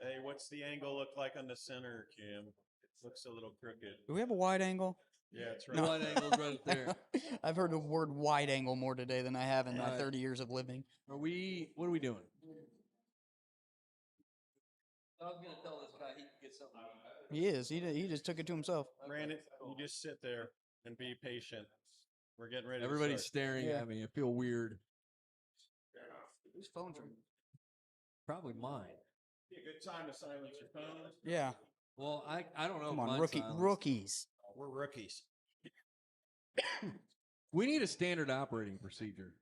Hey, what's the angle look like on the center, Kim? It looks a little crooked. Do we have a wide angle? Yeah, it's The right. wide angle's right up there. I've heard the word wide angle more today than I have in my Right. 30 years of living. What are we doing? I was gonna tell this guy he can get something. He is. He just took it to himself. Brandon, you just sit there and be patient. We're getting ready. Everybody's to staring Yeah. at me. I feel weird. Whose phone's ringing? Probably mine. Be a good time to silence your phone. Yeah. Well, I don't know. Come if on, mine's silenced. rookies. We're rookies. We need a standard operating procedure.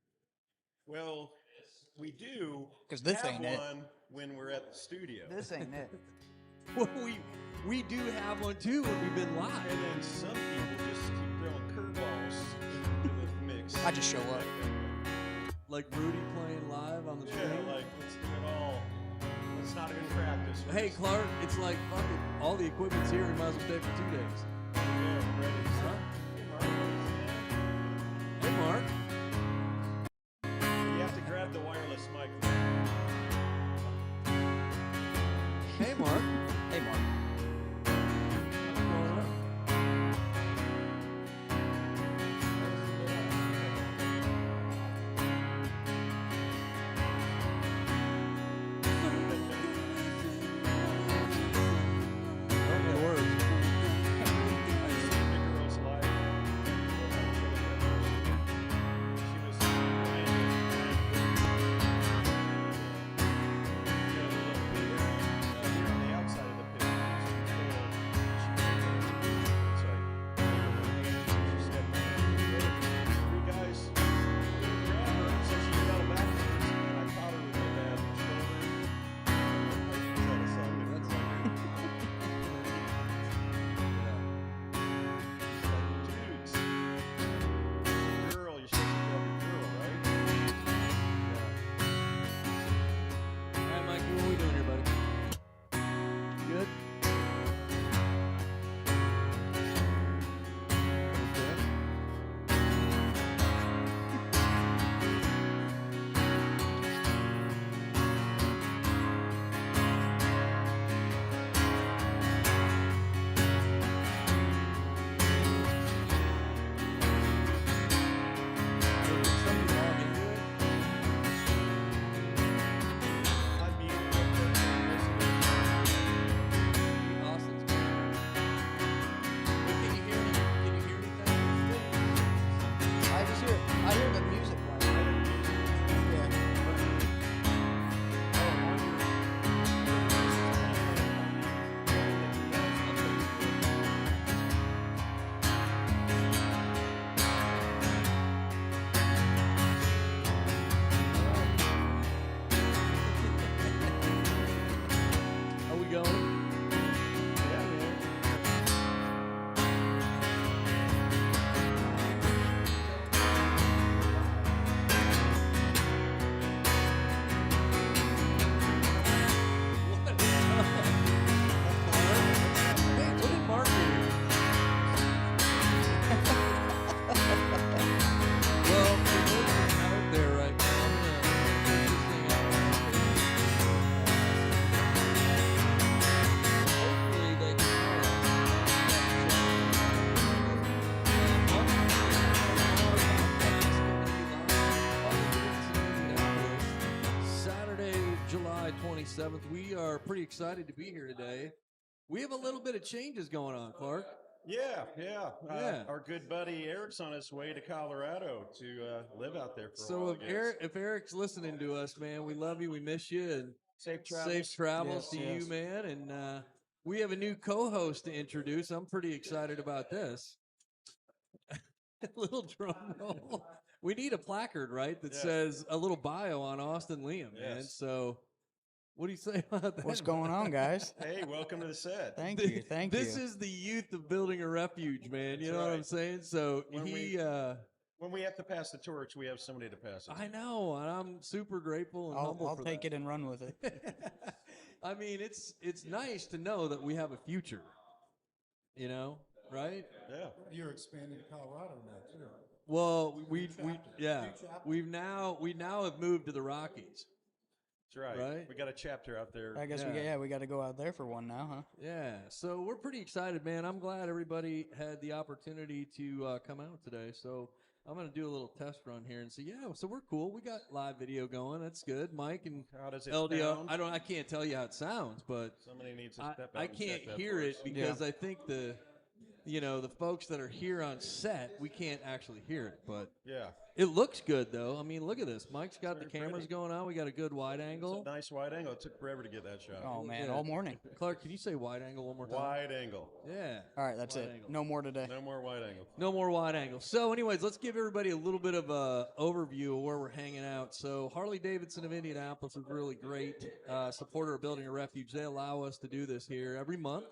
Well, we do 'Cause this have ain't it. one when we're at the studio. This ain't it. Well, we do have one too when we've been live. And then some people just keep throwing curveballs into the mix. I just show up. Like Rudy playing live on the Yeah, stream. like let's do it all. Let's not even practice. We're Hey just- Clark, it's like fucking all the equipment's here. We might as well stay for 2 days. Yeah, we're ready. Huh? Hey, Mark. Hey Mark. You have to grab the wireless mic. Hey Mark. Hey, Mark. What's going on? I don't know the words. Girl, you're supposed to grab your girl, right? All right, Mikey, what are we doing here, buddy? Good? Okay. Did somebody log into it? I'm muted real quick. Austin's Wait, can you hear anything? I hear the music playing. Yeah. Are we going? What did Mark do? Well, for those that are out there right now, I'm gonna put this thing out on hopefully they can Saturday, July 27th. We are pretty excited to be here today. We have a little bit of changes going on, Clark. Yeah. Yeah. Our good buddy Eric's on his way to Colorado to live out there for a So while. if Eric's listening to us, man, we love you, we miss you, and Safe travels. safe travels Yes, to you, yes. man. And we have a new co-host to introduce. I'm pretty excited about this. A little drum roll. We need a placard, right, that Yeah. says a little bio on Austin Liam, man. Yes. So, what do you say about that? What's going on, guys? Hey, welcome to the set. Thank you. Thank you. This is the youth of building a refuge, man. You That's know what right. I'm saying? So When When we have to pass the torch, we have somebody to pass it to. I know, and I'm super grateful and humble I'll for take that. it and run with it. I mean, it's nice to know that we have a future. You know, right? Yeah. You're expanding to Colorado now too. Well, we chapter. yeah, New chapter. we now have moved to the Rockies. That's right. Right? We got a chapter out there. I guess we got to go out there for one now, huh? Yeah, so we're pretty excited, man. I'm glad everybody had the opportunity to come out today. So I'm going to do a little test run here and see. Yeah, so we're cool. We got live video going. That's good. Mike and How does it LDO. sound? I can't tell you how it sounds, but Somebody needs to I, step out I and can't check that hear for it us. because I think the folks that are here on set, we can't actually hear it, but Yeah. it looks good though. I mean, look at this. Mike's got the Very cameras pretty. going on. We got a good wide It's angle. a nice wide angle. It took forever to get that shot. Oh man, Yeah. all morning. Clark, can you say wide angle one more time? Wide angle. Yeah. All right, that's Wide it. angle. No more today. No more wide angle. No more wide angle. So, anyways, let's give everybody a little bit of a overview of where we're hanging out. So, Harley Davidson of Indianapolis is really great supporter of Building a Refuge. They allow us to do this here every month.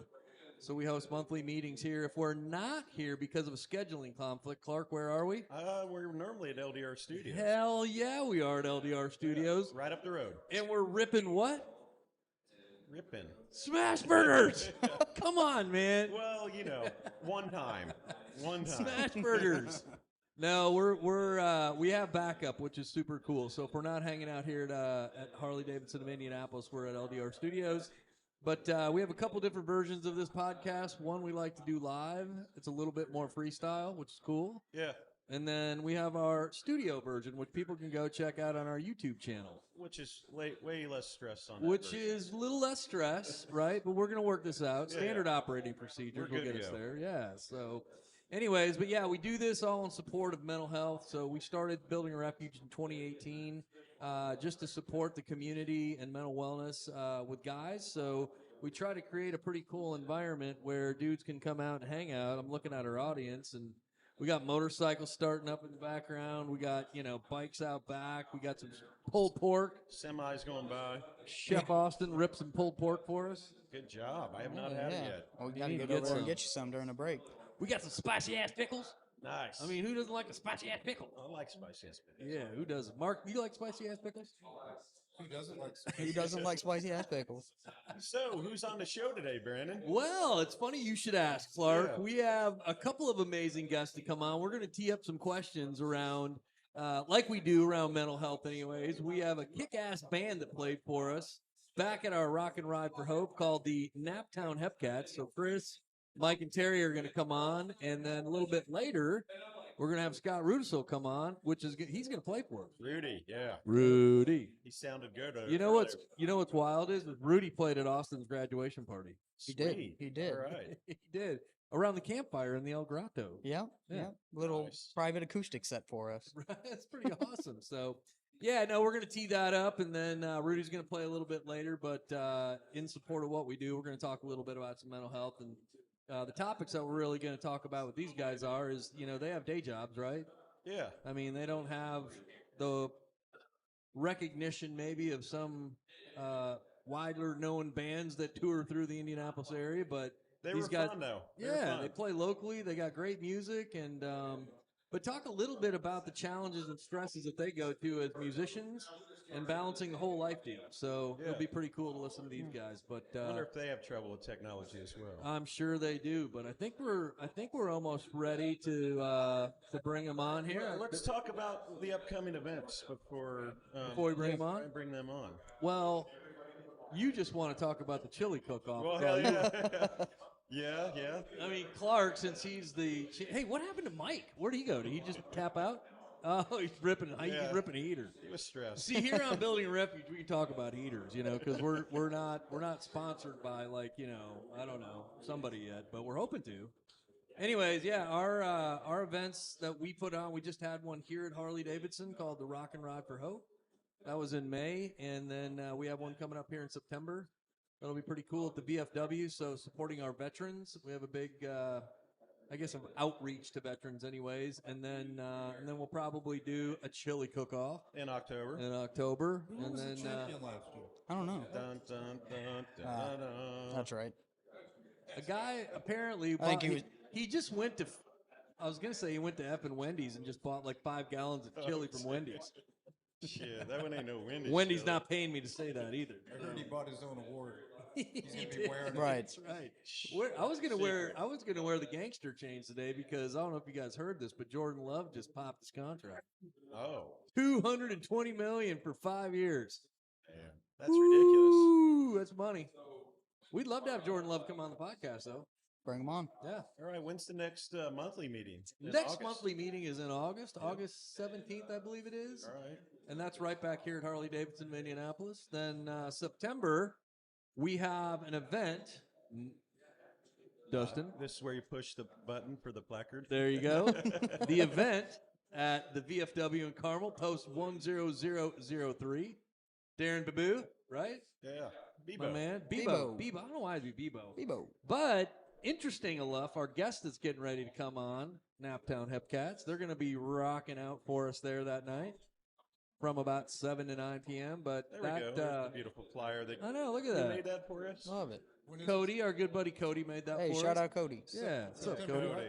So we host monthly meetings here. If we're not here because of a scheduling conflict, Clark, where are we? We're normally at LDR Studios. Hell yeah, we are at LDR Studios. Right up the road. And we're ripping what? Ripping. Smash burgers! Come on, man. Well, one time. One time. Smash burgers. No, we have backup, which is super cool. So if we're not hanging out here at Harley Davidson of Indianapolis, we're at LDR Studios. But we have a couple different versions of this podcast. One we like to do live. It's a little bit more freestyle, which is cool. Yeah. And then we have our studio version, which people can go check out on our YouTube channel. Which is way less stress on that Which version. is a little less stress, right? But we're going to work this out. Yeah. Standard operating procedures We're will good get to us go. there. Yeah. So, anyways, but yeah, we do this all in support of mental health. So we started Building a Refuge in 2018 just to support the community and mental wellness with guys. So we try to create a pretty cool environment where dudes can come out and hang out. I'm looking at our audience, and we got motorcycles starting up in the background. We got, bikes out back. We got some pulled pork. Semis going by. Chef Austin ripped some pulled pork for us. Good job. I have not Oh, had yeah. it yet. Well, we You got to need to get get over there and some. get you some during the break. We got some spicy ass pickles. Nice. I mean, who doesn't like a spicy ass pickle? I like spicy ass pickles. Yeah, who doesn't? Mark, you like spicy ass pickles? Who doesn't like Who doesn't like spicy ass pickles? So, who's on the show today, Brandon? Well, it's funny you should ask, Clark. Yeah. We have a couple of amazing guests to come on. We're going to tee up some questions around, like we do around mental health anyways. We have a kick-ass band that played for us back at our Rock and Ride for Hope called the Naptown Hepcats. So Chris, Mike, and Terry are going to come on, and then a little bit later, we're going to have Scott Rudisil come on, he's going to play for us. Rudy, yeah. Rudy. He sounded good. You know what's wild is Rudy played at Austin's graduation party. He did. Sweet. He did. All right. He did around the campfire in the El Grotto. Yeah, Yeah. yeah. Little Nice. private acoustic set for us. That's pretty awesome. So, yeah, no, we're going to tee that up, and then Rudy's going to play a little bit later. But in support of what we do, we're going to talk a little bit about some mental health and the topics that we're really going to talk about with these guys is they have day jobs, right? Yeah. I mean, they don't have the recognition maybe of some wider known bands that tour through the Indianapolis area, but They these were guys, fun, though. They were yeah, fun. they play locally. They got great music, and but talk a little bit about the challenges and stresses that they go through as musicians and balancing the whole life deal. So Yeah. it'll be pretty cool to listen to these guys. But I wonder if they have trouble with technology as well. I'm sure they do. But I think we're almost ready to bring them on here. Well, let's talk about the upcoming events before we bring them on. Bring them on. Well, you just want to talk about the chili cook-off. Well, so hell you- yeah. yeah. I mean, Clark, since he's hey, what happened to Mike? Where'd he go? Did he just tap out? Oh, he's ripping heaters. He was stressed. See, here on Building a Refuge, we can talk about heaters, because we're not sponsored by I don't know, somebody yet, but we're hoping to. Anyways, yeah, our events that we put on, we just had one here at Harley Davidson called the Rock and Ride for Hope. That was in May, and then we have one coming up here in September. That'll be pretty cool at the VFW. So supporting our veterans, we have a big, an outreach to veterans, anyways, and then we'll probably do a chili cook-off In October. in October, Who and was then the champion last year? I don't know. Dun, dun, dun, dun, dun. That's right. a guy apparently I think bought, he just went to. I was gonna say he went to effing Wendy's and just bought like 5 gallons of chili from Wendy's. Shit, that one ain't no Wendy's. Wendy's chili. not paying me to say that either. I heard he bought his own award. He gonna be did. wearing it. Right. That's right. I was gonna wear the gangster chains today because I don't know if you guys heard this, but Jordan Love just popped his contract. Oh, $220 million for 5 years. yeah. That's ridiculous. Ooh, that's money. We'd love to have Jordan Love come on the podcast, though. Bring them on. Yeah. All right, when's the next monthly meeting? In Next August? monthly meeting is in August, August 17th, I believe it is. All right. And that's right back here at Harley Davidson, Indianapolis. Then September, we have an event. Dustin, This is where you push the button for the placard. there you go. The event at the VFW in Carmel, post 10003. Darren Babu, right? Yeah. My Bebo. man. Bebo. Bebo. I don't know why it'd be Bebo. Bebo. But interesting enough, our guest that's getting ready to come on, Naptown Hepcats, they're going to be rocking out for us there that night from about 7 to 9 p.m. But There we go. There's the beautiful flyer. That I know, look at Who that. made that for us? Love it. When is Cody, our good buddy Cody, made that Hey, for shout us. out Cody. Yeah, what's up, September Cody? what? Cody.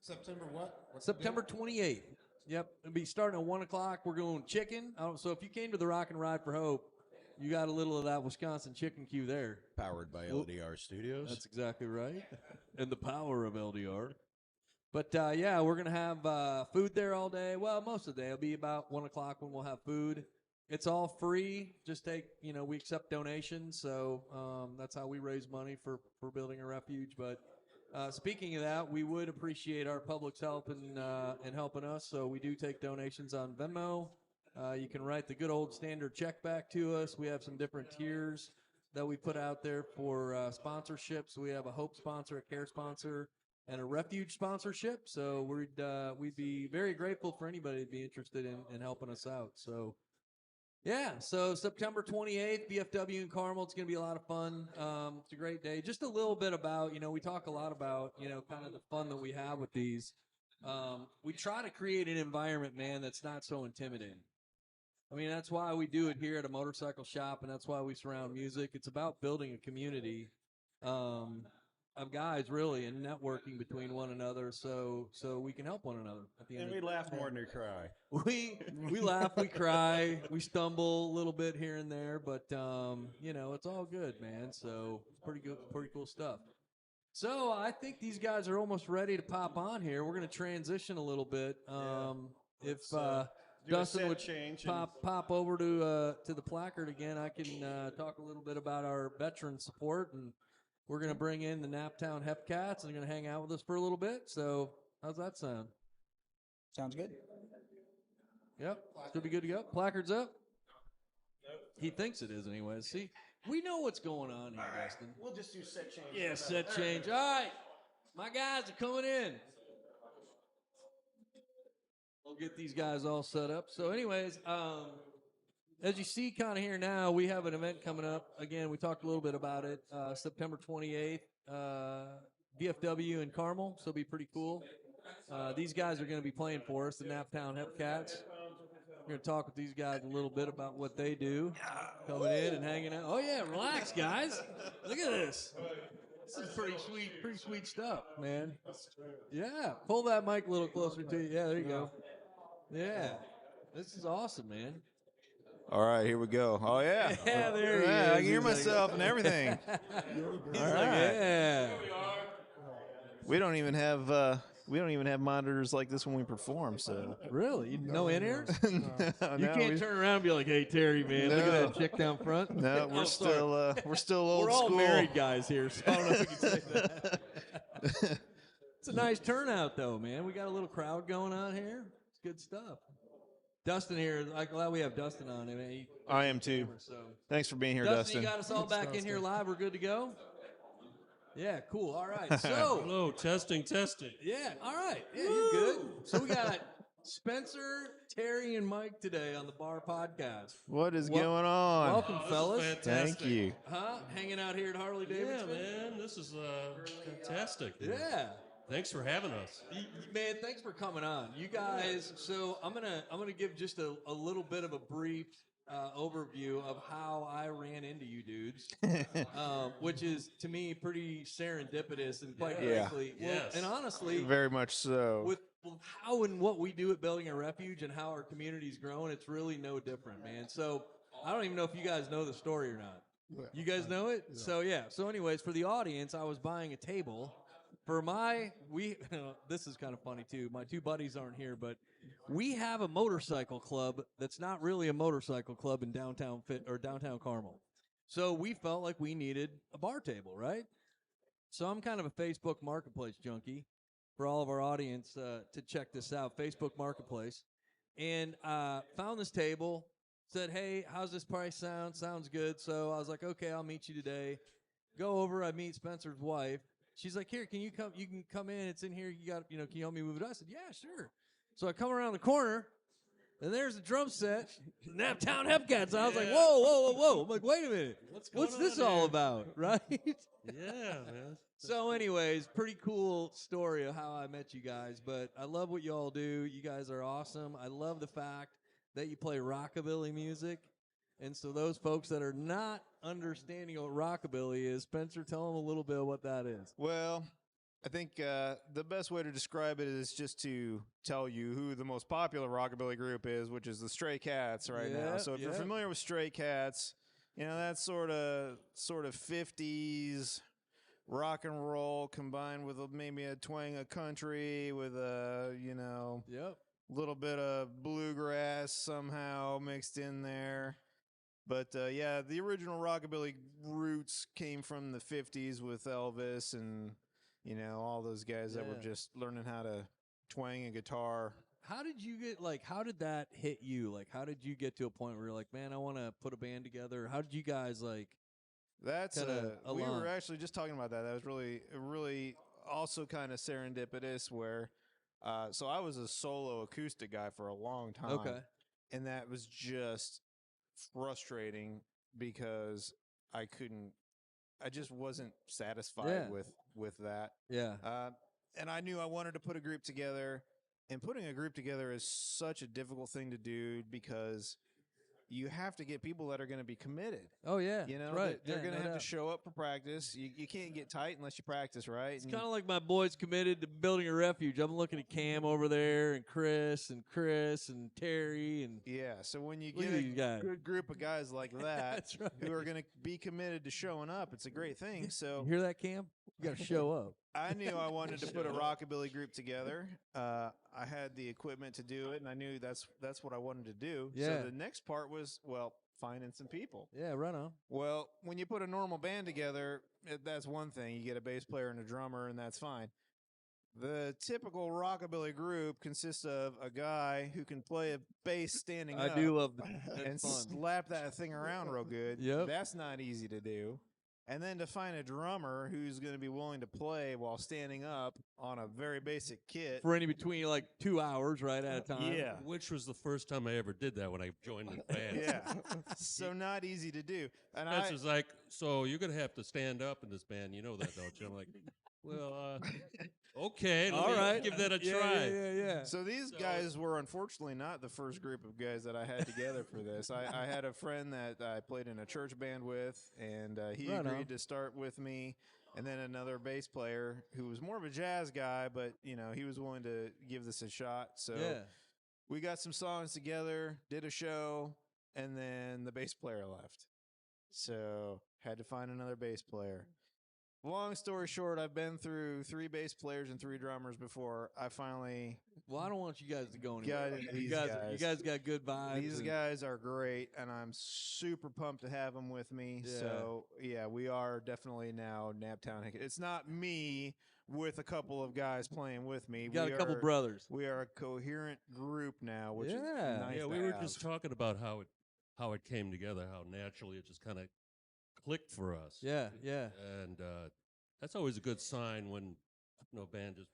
September what? What's the date? September 28th. Yep, it'll be starting at 1 o'clock. We're going chicken. So if you came to the Rock and Ride for Hope, you got a little of that Wisconsin chicken queue there. Powered by LDR Studios. That's exactly right. And the power of LDR. But, yeah, we're going to have food there all day. Well, most of the day. It'll be about 1 o'clock when we'll have food. It's all free. Just take, we accept donations. So that's how we raise money for building a refuge. But speaking of that, we would appreciate our public's help in helping us. So we do take donations on Venmo. You can write the good old standard check back to us. We have some different tiers that we put out there for sponsorships. We have a Hope sponsor, a Care sponsor, and a Refuge sponsorship. So we'd be very grateful for anybody to be interested in helping us out. So, yeah, so September 28th, VFW in Carmel. It's going to be a lot of fun. It's a great day. Just a little bit about, we talk a lot about, kind of the fun that we have with these. We try to create an environment, man, that's not so intimidating. I mean, that's why we do it here at a motorcycle shop, and that's why we surround music. It's about building a community of guys, really, and networking between one another so we can help one another at the end And of we laugh more than we cry. we laugh, we cry, we stumble a little bit here and there, but it's all good, man. So it's pretty cool stuff. So I think these guys are almost ready to pop on here. We're going to transition a little bit. If do a Dustin set would change and- pop over to the placard again, I can talk a little bit about our veteran support, and we're going to bring in the Naptown Hepcats, and they're going to hang out with us for a little bit. So how's that sound? Sounds good. Yep, should be good to go. Placard's up. He thinks it is, anyways. See, we know what's going on here, Dustin. We'll just do set change. Yeah, set change. All right, my guys are coming in. We'll get these guys all set up. So, anyways, as you see kind of here now, we have an event coming up. Again, we talked a little bit about it. September 28th, VFW in Carmel, so it'll be pretty cool. These guys are going to be playing for us, the Naptown Hepcats. We're going to talk with these guys a little bit about what they do, coming in and hanging out. Oh, yeah, relax, guys. Look at this. This is pretty sweet stuff, man. Yeah, pull that mic a little closer to you. Yeah, there you go. Yeah, this is awesome, man. All right, here we go. Oh yeah, Yeah, there he yeah, I is. can hear He's like- myself and everything. He's All like, right. yeah. We don't even have monitors like this when we perform. So Really? No in-ears? no, You can't turn around and be like, hey, Terry, man, look at No. that chick down front. No, Oh, we're sorry. still old We're all school. married guys here, so I don't know if we can say that. It's a nice turnout, though, man. We got a little crowd going on here. It's good stuff. Dustin here, I'm glad we have Dustin on. I mean, I am too. So. Thanks for being here, Dustin, Dustin. you got us all back in here live. We're good to go? Yeah, cool. All right. So, Hello, testing. yeah, all right. Yeah, you're good. So we got Spencer, Terry, and Mike today on the Bar Podcast. What is Wel- going on? Welcome, fellas. Fantastic. Thank you. Huh? Hanging out here at Harley Yeah, Davidson? man, this is fantastic. Yeah. Thanks for having us. Man, thanks for coming on. You guys, so I'm gonna give just a little bit of a brief overview of how I ran into you dudes, which is to me pretty serendipitous and quite Yeah. frankly, Yes. and honestly, Very much so. with how and what we do at Building a Refuge and how our community's grown, it's really no different, man. So I don't even know if you guys know the story or not. You guys know it? So yeah. So anyways, for the audience, I was buying a table for this is kind of funny too. My two buddies aren't here, but we have a motorcycle club that's not really a motorcycle club in downtown Carmel. So we felt like we needed a bar table, right? So I'm kind of a Facebook Marketplace junkie for all of our audience to check this out. Facebook Marketplace. And found this table, said, hey, how's this price sound? Sounds good. So I was like, okay, I'll meet you today. Go over, I meet Spencer's wife. She's like, here, can you come? You can come in. It's in here. You got, can you help me move it? I said, yeah, sure. So I come around the corner, and there's the drum set, Naptown Hepcats. I was like, whoa, whoa, whoa, whoa. I'm like, wait a minute. What's this all about, right? Yeah, man. So, anyways, pretty cool story of how I met you guys. But I love what you all do. You guys are awesome. I love the fact that you play rockabilly music. And so those folks that are not understanding what rockabilly is, Spencer, tell them a little bit of what that is. Well, I think the best way to describe it is just to tell you who the most popular rockabilly group is, which is the Stray Cats now. Yeah, So if you're familiar with Stray Cats, that's sort of 50s rock and roll combined with maybe a twang of country with a little bit of bluegrass somehow mixed in there. But the original rockabilly roots came from the 50s with Elvis and all those guys that were just learning how to twang a guitar. How did you get, how did that hit you? Like, how did you get to a point where you're like, man, I want to put a band together? How did you guys, That's we were actually just talking about that. That was really also kind of serendipitous where, so I was a solo acoustic guy for a long time. Okay. And that was just frustrating because I just wasn't satisfied with that. Yeah. And I knew I wanted to put a group together, and putting a group together is such a difficult thing to do because you have to get people that are going to be committed. Oh, yeah. Right. They're going to have to show up for practice. You can't get tight unless you practice, right? It's kind of like my boys committed to building a refuge. I'm looking at Cam over there and Chris and Terry. And yeah, so when you get a good group of guys like that That's right. who are going to be committed to showing up, it's a great thing. So you hear that, Cam? You got to show up. I knew I wanted to put a rockabilly group together. I had the equipment to do it, and I knew that's what I wanted to do. Yeah. So the next part was, finding some people. Yeah, right on. Well, when you put a normal band together, that's one thing. You get a bass player and a drummer, and that's fine. The typical rockabilly group consists of a guy who can play a bass standing up. I do love that. And slap that thing around real good. Yep. That's not easy to do. And then to find a drummer who's going to be willing to play while standing up on a very basic kit. For any between 2 hours, right, at a time. Yeah. Which was the first time I ever did that when I joined the band. Yeah. So not easy to do. And Spencer's like, so you're going to have to stand up in this band. You know that, don't you? I'm like, well, okay. Let me give that a try. Yeah. So these guys were unfortunately not the first group of guys that I had together for this. I had a friend that I played in a church band with, and he agreed to start with me. And then another bass player who was more of a jazz guy, but, he was willing to give this a shot. So we got some songs together, did a show, and then the bass player left. So had to find another bass player. Long story short, I've been through 3 bass players and 3 drummers before I finally. Well, I don't want you guys to go anywhere. You guys got good vibes. These guys are great, and I'm super pumped to have them with me. Yeah. So, we are definitely now Naptown. It's not me with a couple of guys playing with me. You got a couple brothers. We are a coherent group now, which is nice. Yeah, we were just talking about how it came together, how naturally it just kind of clicked for us. Yeah. And that's always a good sign when band just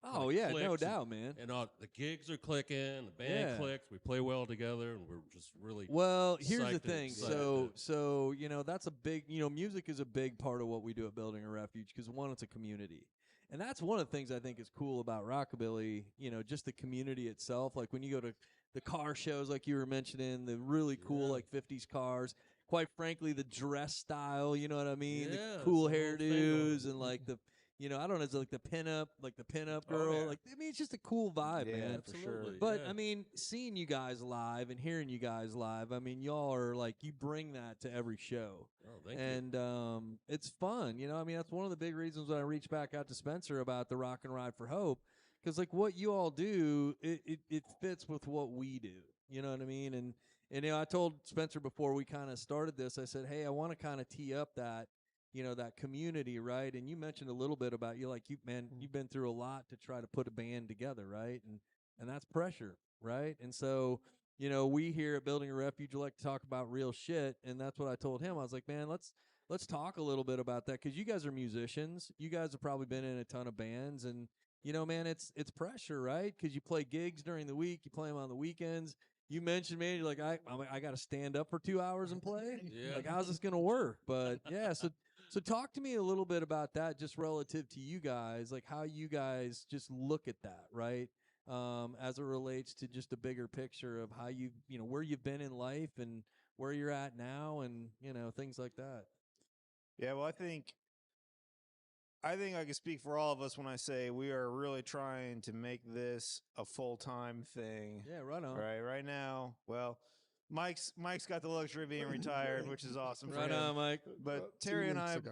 Oh yeah, no clicks doubt, man. and all the gigs are clicking, the band clicks, we play well together, and we're just really Well, here's the psyched and thing. excited. So that's a big, music is a big part of what we do at Building a Refuge because one, it's a community. And that's one of the things I think is cool about rockabilly, just the community itself. Like when you go to the car shows, like you were mentioning, the really cool 50s cars. Quite frankly, the dress style, you know what I mean? Yeah, the cool it's the whole thing hairdos of- and like the, I don't know, it's like the pinup girl. yeah. It's just a cool vibe, Yeah, man. for sure. Absolutely, But yeah. Seeing you guys live and hearing you guys live, y'all are you bring that to every show. Oh, thank you. And it's fun, that's one of the big reasons when I reached back out to Spencer about the Rock and Ride for Hope, because what you all do, it fits with what we do. You know what I mean? And I told Spencer before we kind of started this, I said, hey, I want to kind of tee up that, that community, right? And you mentioned a little bit about you've been through a lot to try to put a band together, right? And that's pressure, right? And so, we here at Building a Refuge like to talk about real shit, and that's what I told him. I was like, man, let's talk a little bit about that, because you guys are musicians. You guys have probably been in a ton of bands, and man, it's pressure, right? Because you play gigs during the week, you play them on the weekends. You mentioned, man, you're like, I got to stand up for 2 hours and play. Yeah. Like, how's this gonna work? But yeah, so talk to me a little bit about that, just relative to you guys, like how you guys just look at that, right? As it relates to just a bigger picture of how where you've been in life and where you're at now, and things like that. Yeah, well, I think I can speak for all of us when I say we are really trying to make this a full-time thing. Yeah, right on. Right now, well, Mike's got the luxury of being retired, which is awesome for Right him. on, Mike. But 2 Terry and weeks I ago.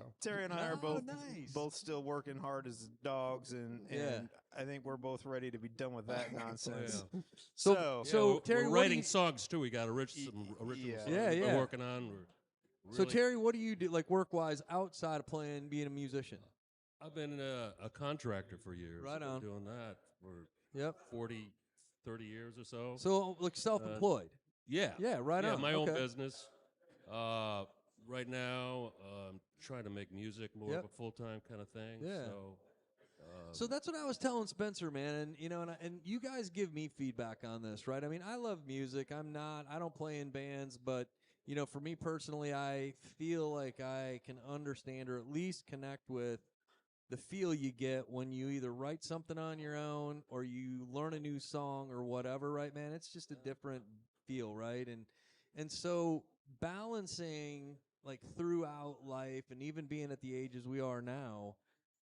are Oh, nice. both still working hard as dogs, and Yeah. I think we're both ready to be done with that nonsense. Yeah. So, So, Terry, we're what do writing you- songs too. We got some original yeah. songs Yeah, we're yeah. working on. We're So really- Terry, what do you do, like work-wise, outside of being a musician? I've been a contractor for years. Right on. Doing that for Yep. 30 years or so. So, like, self-employed. Yeah. Yeah, right Yeah, on. my own Okay. business. Right now, I'm trying to make music more Yep. of a full-time kind of thing. Yeah. So, So that's what I was telling Spencer, man, and and you guys give me feedback on this, right? I mean, I love music. I don't play in bands, but for me personally, I feel like I can understand or at least connect with the feel you get when you either write something on your own or you learn a new song or whatever, right, man? It's just a different feel, right? And so balancing, like, throughout life, and even being at the ages we are now,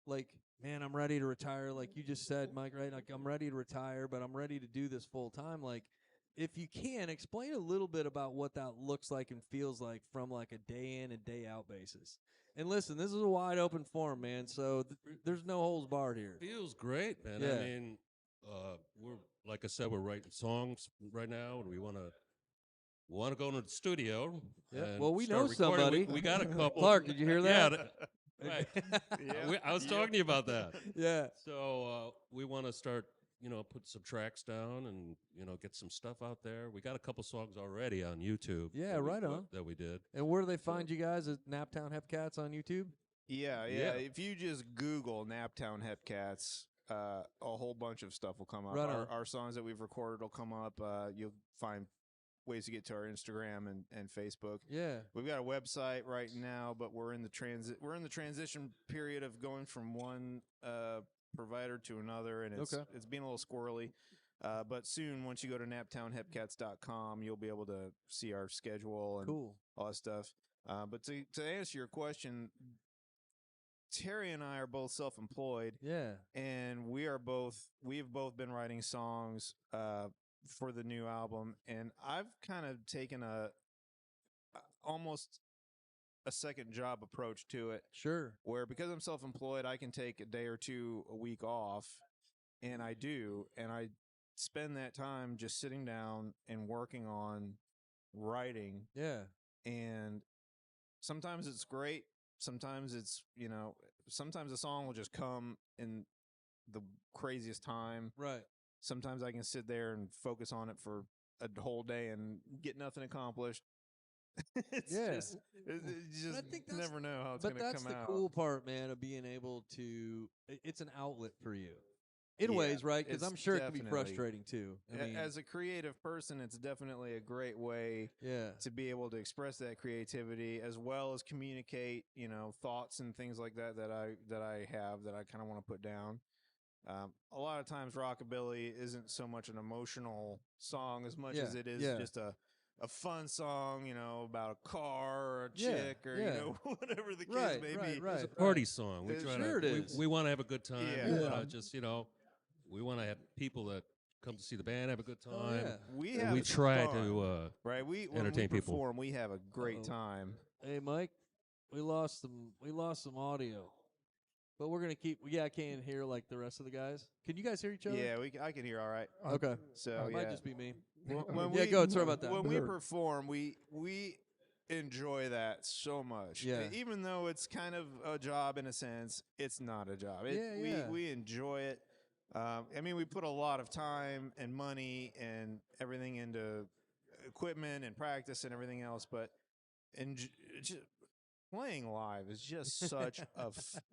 like, man, I'm ready to retire, like you just said, Mike, right? Like, I'm ready to retire, but I'm ready to do this full time. Like, if you can, explain a little bit about what that looks like and feels like from, like, a day in and day out basis. And listen, this is a wide open forum, man, so there's no holds barred here. feels great, man. Yeah. I mean, we're like I said, we're writing songs right now, and we want to go into the studio. Yeah. and Well, we start know recording. somebody. We got a couple. Clark, did you hear Yeah. that? Right. Yeah. I was talking to you about that. Yeah. So we want to start, put some tracks down and get some stuff out there. We got a couple songs already on YouTube. Yeah, that we right put- on. That we did. And where do they find you guys at Naptown Hepcats on YouTube? Yeah. Yeah. If you just Google Naptown Hepcats, a whole bunch of stuff will come up. Right on. Our songs that we've recorded will come up. You'll find ways to get to our Instagram and Facebook. Yeah. We've got a website right now, but we're in the transition period of going from one provider to another, and it's being a little squirrely. But soon, once you go to naptownhepcats.com, you'll be able to see our schedule and Cool. all that stuff. But to answer your question, Terry and I are both self-employed, Yeah. and we have both been writing songs for the new album, and I've kind of taken almost a second job approach to it, Sure. where because I'm self-employed, I can take a day or two a week off, and I do, and I spend that time just sitting down and working on writing, Yeah. and sometimes it's great. Sometimes it's, sometimes a song will just come in the craziest time. Right. Sometimes I can sit there and focus on it for a whole day and get nothing accomplished. It's Yeah. just, you I just think that's- never know how it's But going to that's come the out. cool part, man, of being able to. It's an outlet for you, in Yeah, ways, right? Because it's I'm sure it can be definitely- frustrating too. I mean, As a creative person, it's definitely a great way yeah, to be able to express that creativity as well as communicate, thoughts and things like that that I have that I kind of want to put down. A lot of times rockabilly isn't so much an emotional song as much Yeah, as it is yeah. just a fun song, about a car or a Yeah, chick or, yeah. whatever the case Right, may right, be. right. It's a party song. We It- try Sure to. it is. We want to have a good time. Yeah. We Yeah. wanna just we want to have people that come to see the band have a good time. Oh, yeah. We And have we try fun, to. right. When entertain we people. perform, we have a great Uh-oh. time. Hey, Mike, we lost some audio. But we're gonna keep. Yeah, I can't hear like the rest of the guys. Can you guys hear each other? Yeah, I can hear all right. Okay. So It yeah, might just be me. when Yeah, go ahead. Sorry about that. When we perform, we enjoy that so much. Yeah. Even though it's kind of a job in a sense, it's not a job. Yeah. We enjoy it. I mean, we put a lot of time and money and everything into equipment and practice and everything else, but playing live is just such a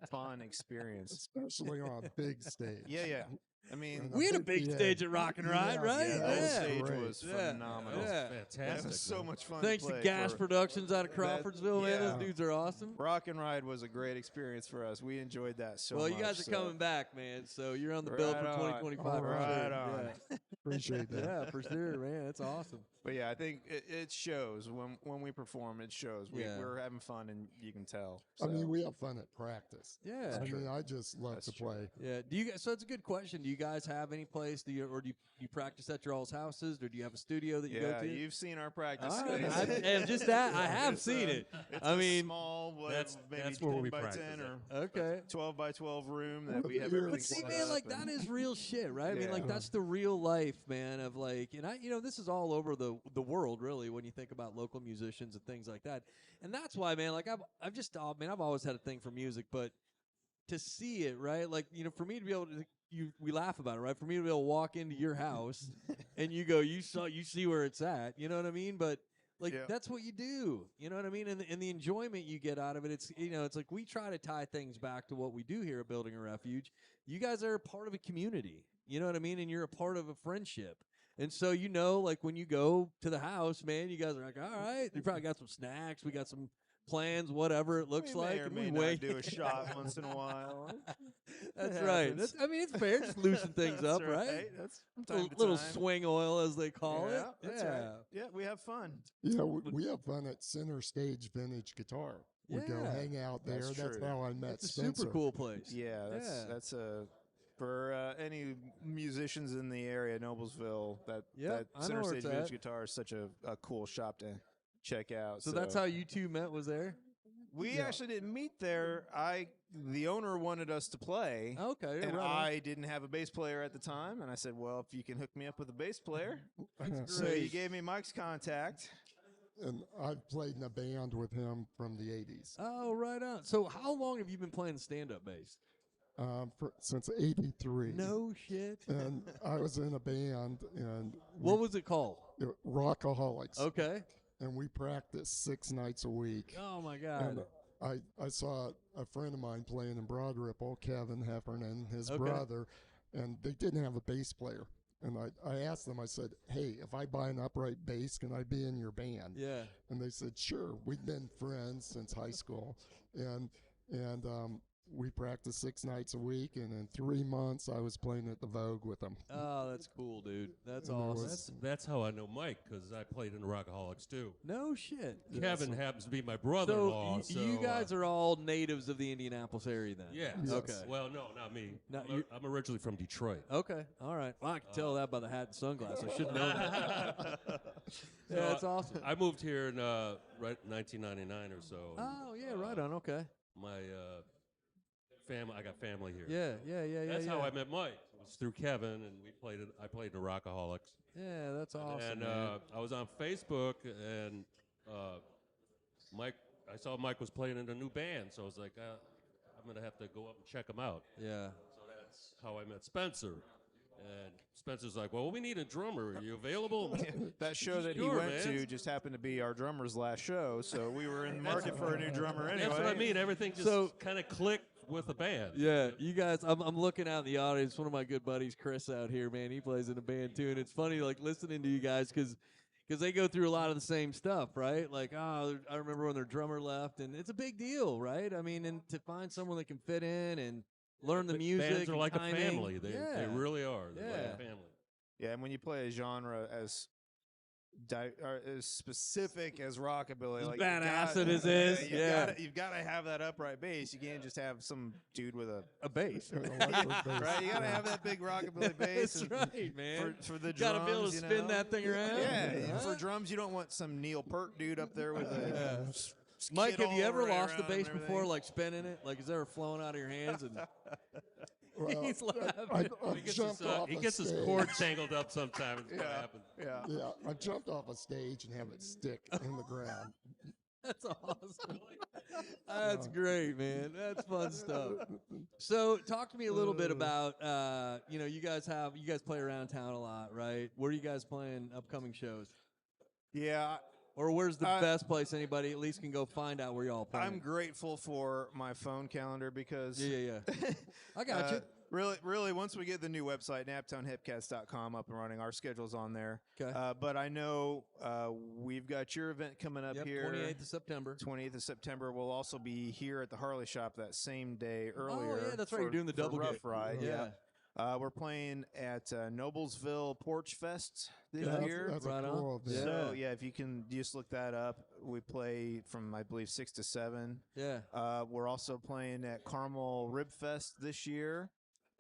fun experience, especially on a big stage. Yeah. I mean, we had a big stage at Rock and Ride, right? Yeah, that stage Great. was phenomenal. Yeah. Fantastic. It was so much fun. Thanks to play Gas for- Productions out of Crawfordsville, man. yeah. Those dudes are awesome. Rock and Ride was a great experience for us. We enjoyed that so Well, much. you guys are so- coming back, man. So you're on the bill Right for on. 2025. All for right. sure. Right on. Yeah. Appreciate that. Yeah, for sure, man. That's awesome. But yeah, I think it shows when we perform. It shows we're having fun, and you can tell. I mean, So, we have fun at practice. Yeah. I mean, I just love That's to true. play. Yeah. Do you guys? So it's a good question. Do you guys have any place? Do you practice at your all's houses, or do you have a studio that you go yeah, to? you've seen our practice All right. space. And just that, I have It's, seen it. It's I a mean, small, that's maybe where 10 we by practice 10 it. or okay. 12 by 12 room that Well, we have you're- everything But see, set man, up like and- that is real shit, right? I mean, like Yeah. that's the real life, man. Of like, and this is all over the world, really, when you think about local musicians and things like that. And that's why, man, like I've always had a thing for music, but to see it, right? Like, for me to be able to, we laugh about it, right? For me to be able to walk into your house and you go, you see where it's at, you know what I mean? But like Yeah. that's what you do, you know what I mean? And the enjoyment you get out of it, it's it's like we try to tie things back to what we do here at Building a Refuge. You guys are a part of a community, you know what I mean? And you're a part of a friendship. And so like when you go to the house, man, you guys are like, all right, you probably got some snacks, we got some plans, whatever it looks we like, may or and may we not wait. do a shot once in a while. That's It right. happens. It's fair. Just loosen things That's up, right? That's from Little, time to little time. swing oil, as they call yeah, it. That's right. Yeah, we have fun. Yeah, we have fun at Center Stage Vintage Guitar. We go Yeah. hang out there. That's That's true. how I met It's a Spencer. super cool place. Yeah, that's for any musicians in the area, Noblesville. That Yep, I know Center where Stage it's Vintage at. Guitar is such a cool shop to check out. So that's how you two met, was there? we actually didn't meet there. The owner wanted us to play. Okay. And right on. I didn't have a bass player at the time, and I said, "Well, if you can hook me up with a bass player," so he Great. gave me Mike's contact. And I've played in a band with him from the 80s. Oh, right on. So how long have you been playing stand-up bass? Since 83. No shit. And I was in a band, and What was it called? Rockaholics. Okay. And we practiced 6 nights a week. Oh my God. And I saw a friend of mine playing in Broad Ripple, Kevin Heffernan, his Okay. brother, and they didn't have a bass player. And I asked them, I said, hey, if I buy an upright bass, can I be in your band? Yeah. And they said, sure. We've been friends since high school. And we practiced 6 nights a week. And in 3 months, I was playing at the Vogue with them. Oh, that's cool, dude. That's And there awesome. was- That's how I know Mike, because I played in the Rockaholics too. No shit. Kevin happens to be my So, brother-in-law. you guys are all natives of the Indianapolis area then? Yeah. Yes. Okay. Well, no, not me. Not I'm, you- I'm originally from Detroit. Okay. All right. Well, I can tell that by the hat and sunglasses. I should have known that. Yeah, that's awesome. I moved here in right 1999 or so. Oh, yeah, right on. Okay. My family, I got family here. Yeah. That's yeah. how I met Mike. It was through Kevin, and I played in the Rockaholics. Yeah, that's awesome. And man. I was on Facebook, and I saw Mike was playing in a new band, so I was like, I'm gonna have to go up and check him out. Yeah. So that's how I met Spencer. And Spencer's like, well, we need a drummer. Are you available? That show that he Sure, went man. to just happened to be our drummer's last show, so we were in the market for a new drummer anyway. That's what I mean. Everything just So- kind of clicked with the band. Yeah, you guys, I'm looking out in the audience. One of my good buddies, Chris, out here, man, he plays in a band too. And it's funny, like, listening to you guys because they go through a lot of the same stuff, right? Like, I remember when their drummer left, and it's a big deal, right? I mean, and to find someone that can fit in and learn the music. Bands are and like timing. a family. They really are. They're like Yeah. a family. Yeah, and when you play a genre as specific as rockabilly, As like badass you it is, yeah. you've got to have that upright bass. You can't just have some dude with a bass. An electric bass. right. You got to have that big rockabilly bass. That's and right, man. For the Gotta drums, be able to you spin know? that thing around. Yeah, Huh? for drums, you don't want some Neil Peart dude up there with a Mike, skid have you all ever right lost the around and bass before, everything. like spinning it? Like, is it ever flowing out of your hands? And Well, he's laughing. I've jumped off He a gets his stage. cord tangled up sometimes. What Yeah, happens. yeah. Yeah, I jumped off a stage and have it stick in the ground. That's awesome. That's great, man. That's fun stuff. So, talk to me a little bit about, you guys play around town a lot, right? Where are you guys playing upcoming shows? Yeah, Or where's the best place anybody at least can go find out where y'all playing? I'm grateful for my phone calendar because Yeah. I got you. Really, once we get the new website, naptownhipcats.com, up and running, our schedule's on there. Okay. But I know we've got your event coming up here. 28th of September. 28th of September. We'll also be here at the Harley shop that same day earlier. Oh, yeah, that's right. You're doing the double Rough gig. Ride. Yeah. We're playing at Noblesville Porch Fest this Yeah, year. that's Right a on. cool event. So, if you can just look that up. We play from, I believe, 6 to 7. Yeah. We're also playing at Carmel Rib Fest this year.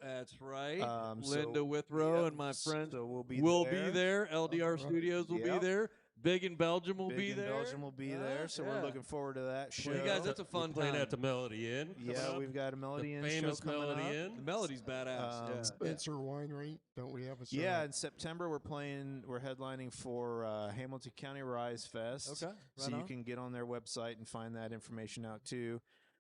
That's right. So- Linda Withrow Yep, and my friends so we'll be be there. LDR Studios will be Yep. there. Big in Belgium will Big be in there. Belgium will be there, so we're Yeah. looking forward to that show. Well, you guys, that's a fun We're playing time. at the Melody Inn. Yeah, coming up. we've got a Melody Inn the show famous coming Melody up. Inn. The melody's badass. yeah. Spencer Winery, don't we have a show? Yeah, in September we're headlining for Hamilton County Rise Fest. Okay, so right you on. can get on their website and find that information out too.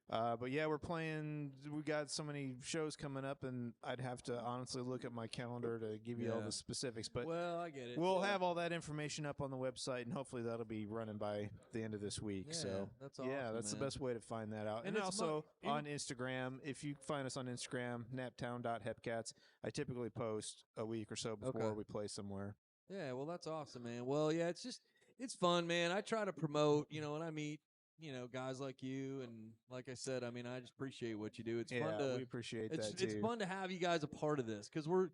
But yeah, we're playing. We got so many shows coming up, and I'd have to honestly look at my calendar to give you all Yeah. the specifics. But Well, I get it. we'll have all that information up on the website, and hopefully that'll be running by the end of this week. Yeah, So that's yeah, awesome, that's man. the best way to find that out. And And, it's also mo- on Instagram, if you find us on Instagram, naptown.hepcats, I typically post a week or so before Okay. we play somewhere. Yeah, well, that's awesome, man. Well, yeah, it's fun, man. I try to promote, when I meet, guys like you, and like I said, I mean, I just appreciate what you do. It's fun to we appreciate it's that too. it's fun to have you guys a part of this because we're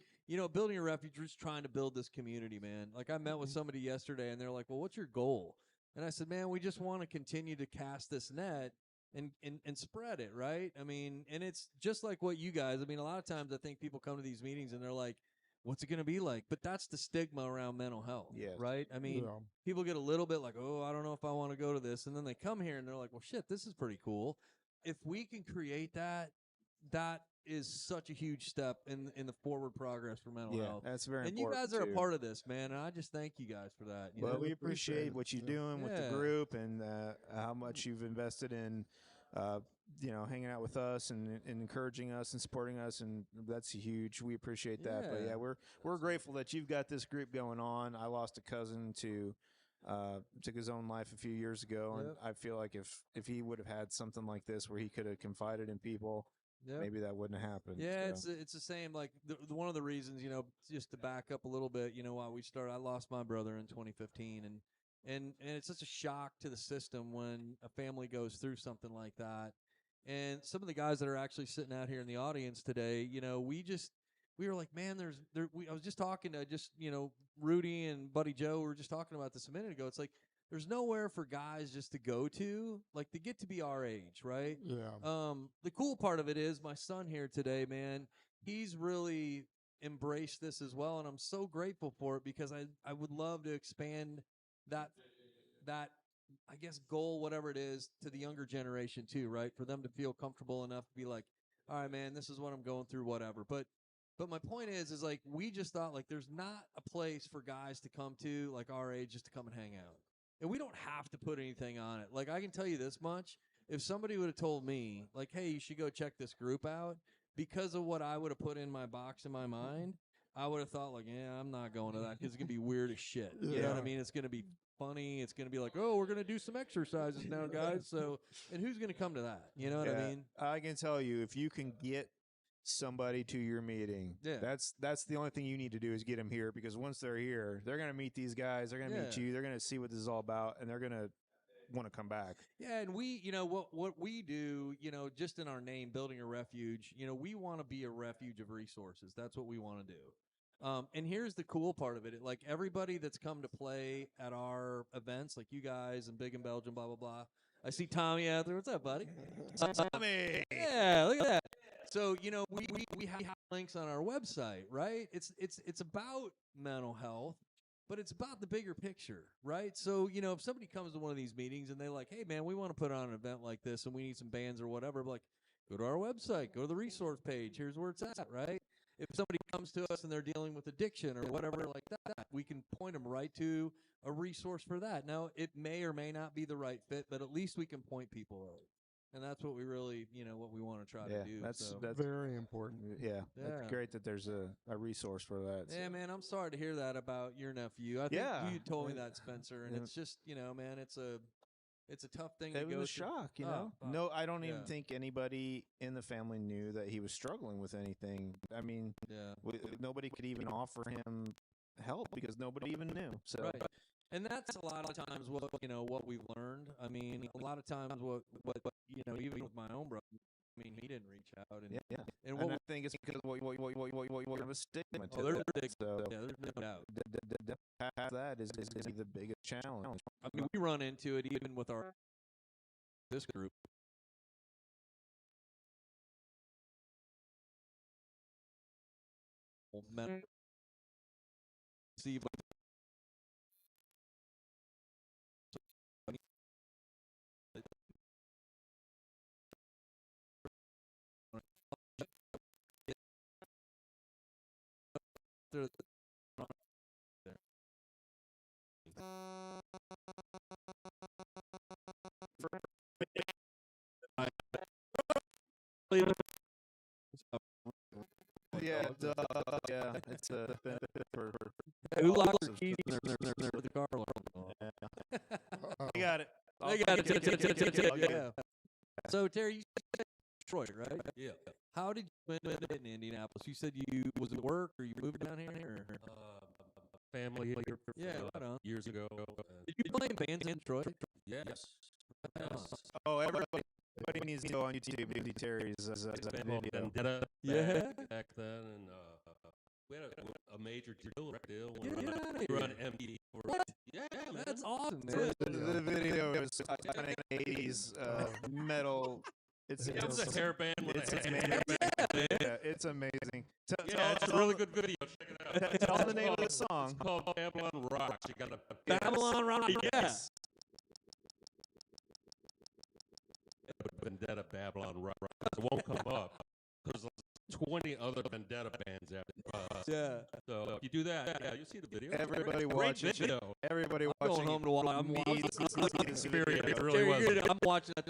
building a refuge. We're just trying to build this community, man. Like I met with somebody yesterday, and they're like, "Well, what's your goal?" And I said, "Man, we just want to continue to cast this net and spread it, right? I mean, and it's just like what you guys. I mean, a lot of times I think people come to these meetings and they're like, what's it going to be like? But that's the stigma around mental health, Yes. right? I mean, Yeah. people get a little bit like, oh, I don't know if I want to go to this. And then they come here and they're like, well, shit, this is pretty cool. If we can create that, that is such a huge step in the forward progress for mental health. that's very And you important. guys are too. a part of this, man. And I just thank you guys for that. you Well, know? we appreciate what you're doing with the Yeah. group and how much you've invested in, hanging out with us and encouraging us and supporting us, and that's huge. We appreciate that. But Yeah. yeah, we're grateful that you've got this group going on. I lost a cousin to took his own life a few years ago, and Yep. I feel like if he would have had something like this where he could have confided in people, Yep. maybe that wouldn't have happened. Yeah, so. it's the same. Like one of the reasons, just to back up a little bit, why we started. I lost my brother in 2015, and it's such a shock to the system when a family goes through something like that. And some of the guys that are actually sitting out here in the audience today, we were like, man, I was just talking to Rudy and Buddy Joe. We were just talking about this a minute ago. It's like there's nowhere for guys just to go to, like to get to be our age, right? Yeah. The cool part of it is my son here today, man, he's really embraced this as well, and I'm so grateful for it because I would love to expand that I guess goal, whatever it is, to the younger generation too, right? For them to feel comfortable enough to be like, all right, man, this is what I'm going through, whatever. But my point is like we just thought like there's not a place for guys to come to like our age just to come and hang out. And we don't have to put anything on it. Like I can tell you this much. If somebody would have told me, like, hey, you should go check this group out, because of what I would have put in my box in my mind, I would have thought, like, yeah, I'm not going to that because it's going to be weird as shit. You know what I mean? It's going to be funny. It's going to be like, oh, we're going to do some exercises now, guys. So, and who's going to come to that? You know what I mean? I can tell you, if you can get somebody to your meeting, that's the only thing you need to do is get them here, because once they're here, they're going to meet these guys, they're going to meet you, they're going to see what this is all about, and they're going to want to come back. Yeah, and we, what we do, just in our name, Building a Refuge, we want to be a refuge of resources. That's what we want to do. And here's the cool part of it. Like everybody that's come to play at our events, like you guys and Big in Belgium, blah, blah, blah. I see Tommy out there. What's up, buddy? Tommy! Yeah, look at that. So, we have links on our website, right? It's about mental health, but it's about the bigger picture, right? So, you know, if somebody comes to one of these meetings and they're like, hey, man, we want to put on an event like this and we need some bands or whatever, I'm like, go to our website, go to the resource page. Here's where it's at, right? If somebody comes to us and they're dealing with addiction or whatever like that, we can point them right to a resource for that. Now, it may or may not be the right fit, but at least we can point people out. And that's what we really, you know, what we want to try to do. That's Very important. yeah, that's great that there's a resource for that. Yeah, man, I'm sorry to hear that about your nephew. I think you told me that, Spencer, and it's just, you know, man, it's a tough thing to It go was a through. shock, you know. No, I don't even think anybody in the family knew that he was struggling with anything. I mean, nobody could even offer him help because nobody even knew. So, right. And that's a lot of times what what we've learned. I mean, a lot of times what you know, even with my own brother, I mean, he didn't reach out, and and I think it's because what have a stigma to there's that. So there's no doubt. Past that is the biggest challenge. I mean, we run into it even with this group. See, Yeah, it's a benefit for who locked their keys in the car alarm? I got it. They got it. Yeah. So Terry, you said Detroit, right? Yeah. How did you end up in Indianapolis? You said was it work or you moved down here? Or? Family here right on. years ago. Did you play in bands in Detroit? Yes. Oh, everybody needs to go on YouTube and see Terry's video. Vendetta back then, and we had a major deal. We were on MTV for yeah, man. That's awesome, man. The video is iconic 80s metal. It's a hairband. It's amazing. It's amazing. It's a really good video. Check it out. Tell the name of the song. It's called Babylon Rocks. You got to Babylon Rocks. Yes. Vendetta Babylon Rocks. It won't come up. There's 20 other Vendetta bands after us. Yeah. So if you do that, you'll see the video. Everybody Great watching. video. Everybody I'm watching. going home to watch. I'm Experience. It really was. I'm watching that.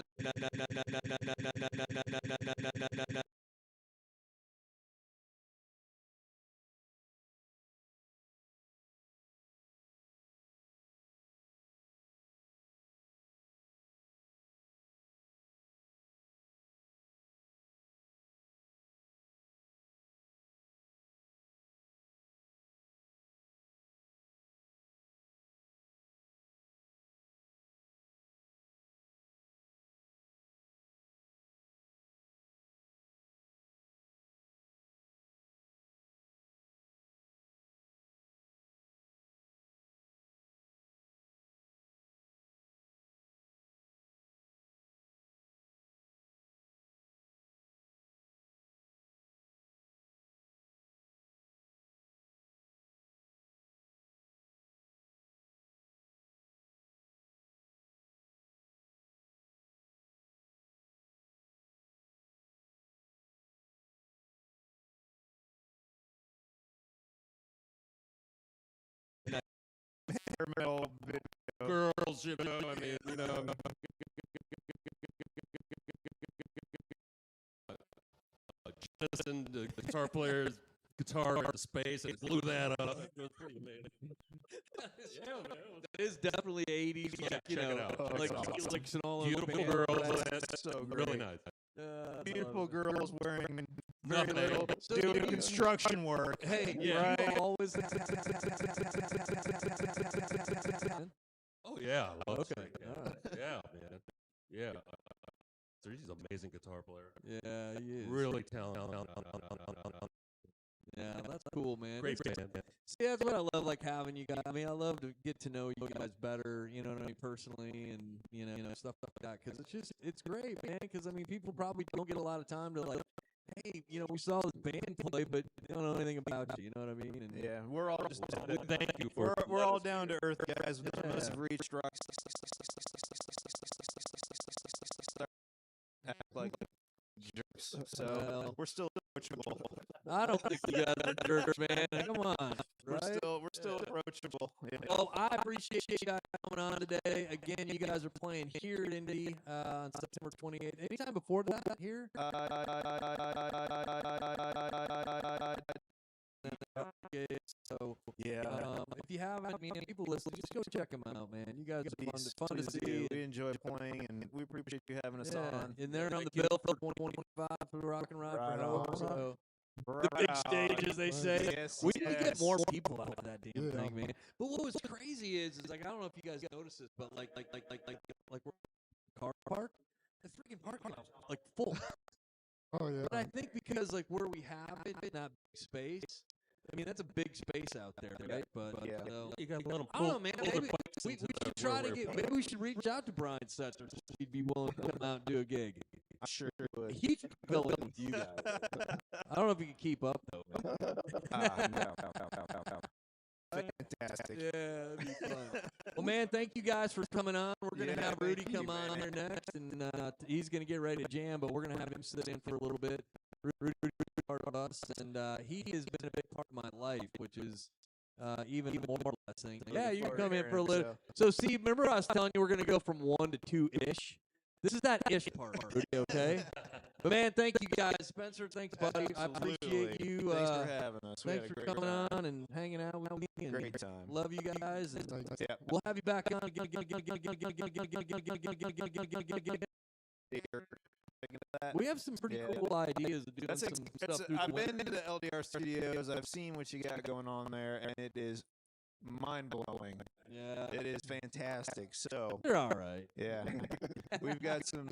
Metal Girls, you know, I mean, you know. Jettison, the guitar player's guitar into space and blew that up. It was pretty amazing. Yeah, man. That is definitely 80s. Yeah, like, you check know, it out. like Awesome. Helix and all Beautiful of girls. That's so Really great. nice. Beautiful girls wearing very Nothing. little, So doing you- construction work. Hey, Yeah. you always. Oh, yeah. Okay. Yeah. All right. Yeah, man. Yeah. So he's an amazing guitar player. Yeah, he is. Really talented. Yeah, that's cool, man. Great band. See, that's what I love, like having you guys. I mean, I love to get to know you guys better, you know what I mean, personally, and you know stuff like that. Because it's great, man. Because I mean, people probably don't get a lot of time to like hey, we saw this band play, but they don't know anything about you. You know what I mean? And Yeah, we're all just Thank you for we're all down to earth guys. None of us have reached rocks. Act like jerks. So Well, we're still approachable. I don't think you guys are jerks, man. Come on, We're right? still approachable. Yeah. Well, I appreciate you guys coming on today. Again, you guys are playing here at Indy on September 28th. Anytime before that here? Okay, so Yeah. if you haven't, people listening, just go check them out, man. You guys are fun to Sweet see. We enjoy playing, and we appreciate you having us on. And they're on the bill for 2025 for the Rock and Ride Right for Hope. on. So Right the big on. stage, as they say. Yes, We need to get yes. more people out of that damn Yeah. thing, man. But what was crazy is like, I don't know if you guys noticed this, but like we're car park, the freaking parking lot like full. Oh yeah. But I think because like where we have it in that big space, that's a big space out there, right? But Yeah. You got to let them I don't know, man. Maybe we should try to get. Maybe we should reach out to Brian Setzer if he'd be willing to come out and do a gig. I sure would. He should fill in with you guys. I don't know if he can keep up though. No. Fantastic. Yeah, that'd be fun. Well, man, thank you guys for coming on. We're gonna Yeah, have Rudy thank you, come on here next, and he's gonna get ready to jam. But we're gonna have him sit in for a little bit. Rudy part of us, and he has been a big part of my life, which is even more blessing. Yeah, you can come in for a little. So, see, remember I was telling you we're gonna go from 1 to 2-ish. This is that ish part, Rudy. Okay. But man, thank you guys, Spencer. Thanks, buddy. I appreciate you. Thanks for having us. We Thanks had a for great coming time. on and hanging out with me. And Great time. love you guys. And Yeah. we'll have you back on again. We have some pretty cool ideas of doing some stuff through I've the winter. been to the LDR studios. I've seen what you got going on there, and it is mind blowing. Yeah, It is fantastic. So they're all right. yeah, we've got some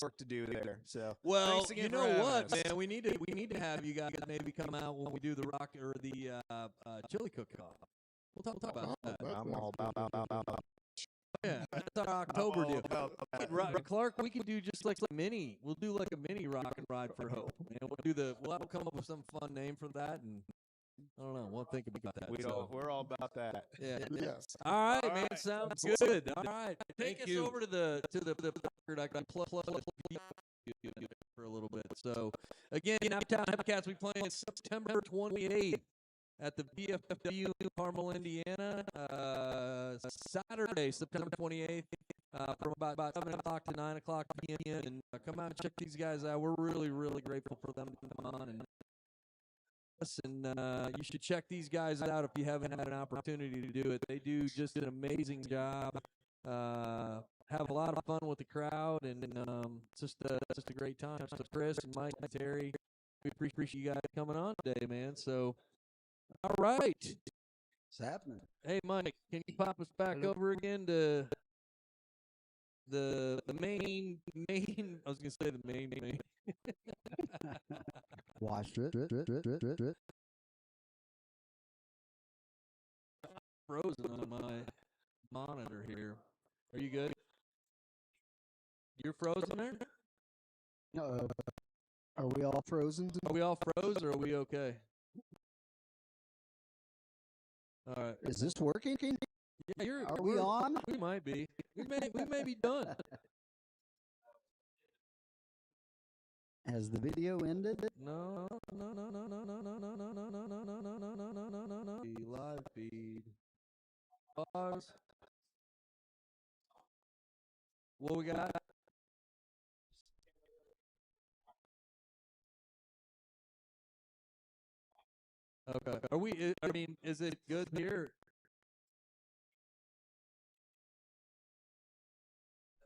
work to do there. So Well, thanks again you for know having what, us. man? We need to have you guys maybe come out when we do the rock or the chili cook-off. We'll talk about that. I'm all about Yeah, that's our October deal. that. Clark, we can do just like a mini. We'll do like a mini rock and ride for hope. And we'll have to come up with some fun name for that, and I don't know. We'll think about that. We're all about that. Yeah. Yes. All right, All man. right. Sounds good. All right. Take Thank us you. over to the record. I can plug for a little bit. So again, Naptown Hepcats we playing September 28th at the VFW in Carmel, Indiana. Saturday, September 28th, from about 7 o'clock to 9 o'clock p.m. And come out and check these guys out. We're really, really grateful for them to come on and you should check these guys out if you haven't had an opportunity to do it. They do just an amazing job. Have a lot of fun with the crowd, and it's just a great time. So Chris and Mike and Terry, we appreciate you guys coming on today, man. So, all right. It's happening. Hey, Mike, can you pop us back over again to the main? I was gonna say the main. Watch it. Frozen on my monitor here. Are you good? You're frozen there? Are we all frozen? Are we all froze or are we okay? All right. Is this working? Yeah, Are we on? We might be. We may be done. Has the video ended? No. The live feed. Pause. What we got? Okay. Are we? I mean, is it good here?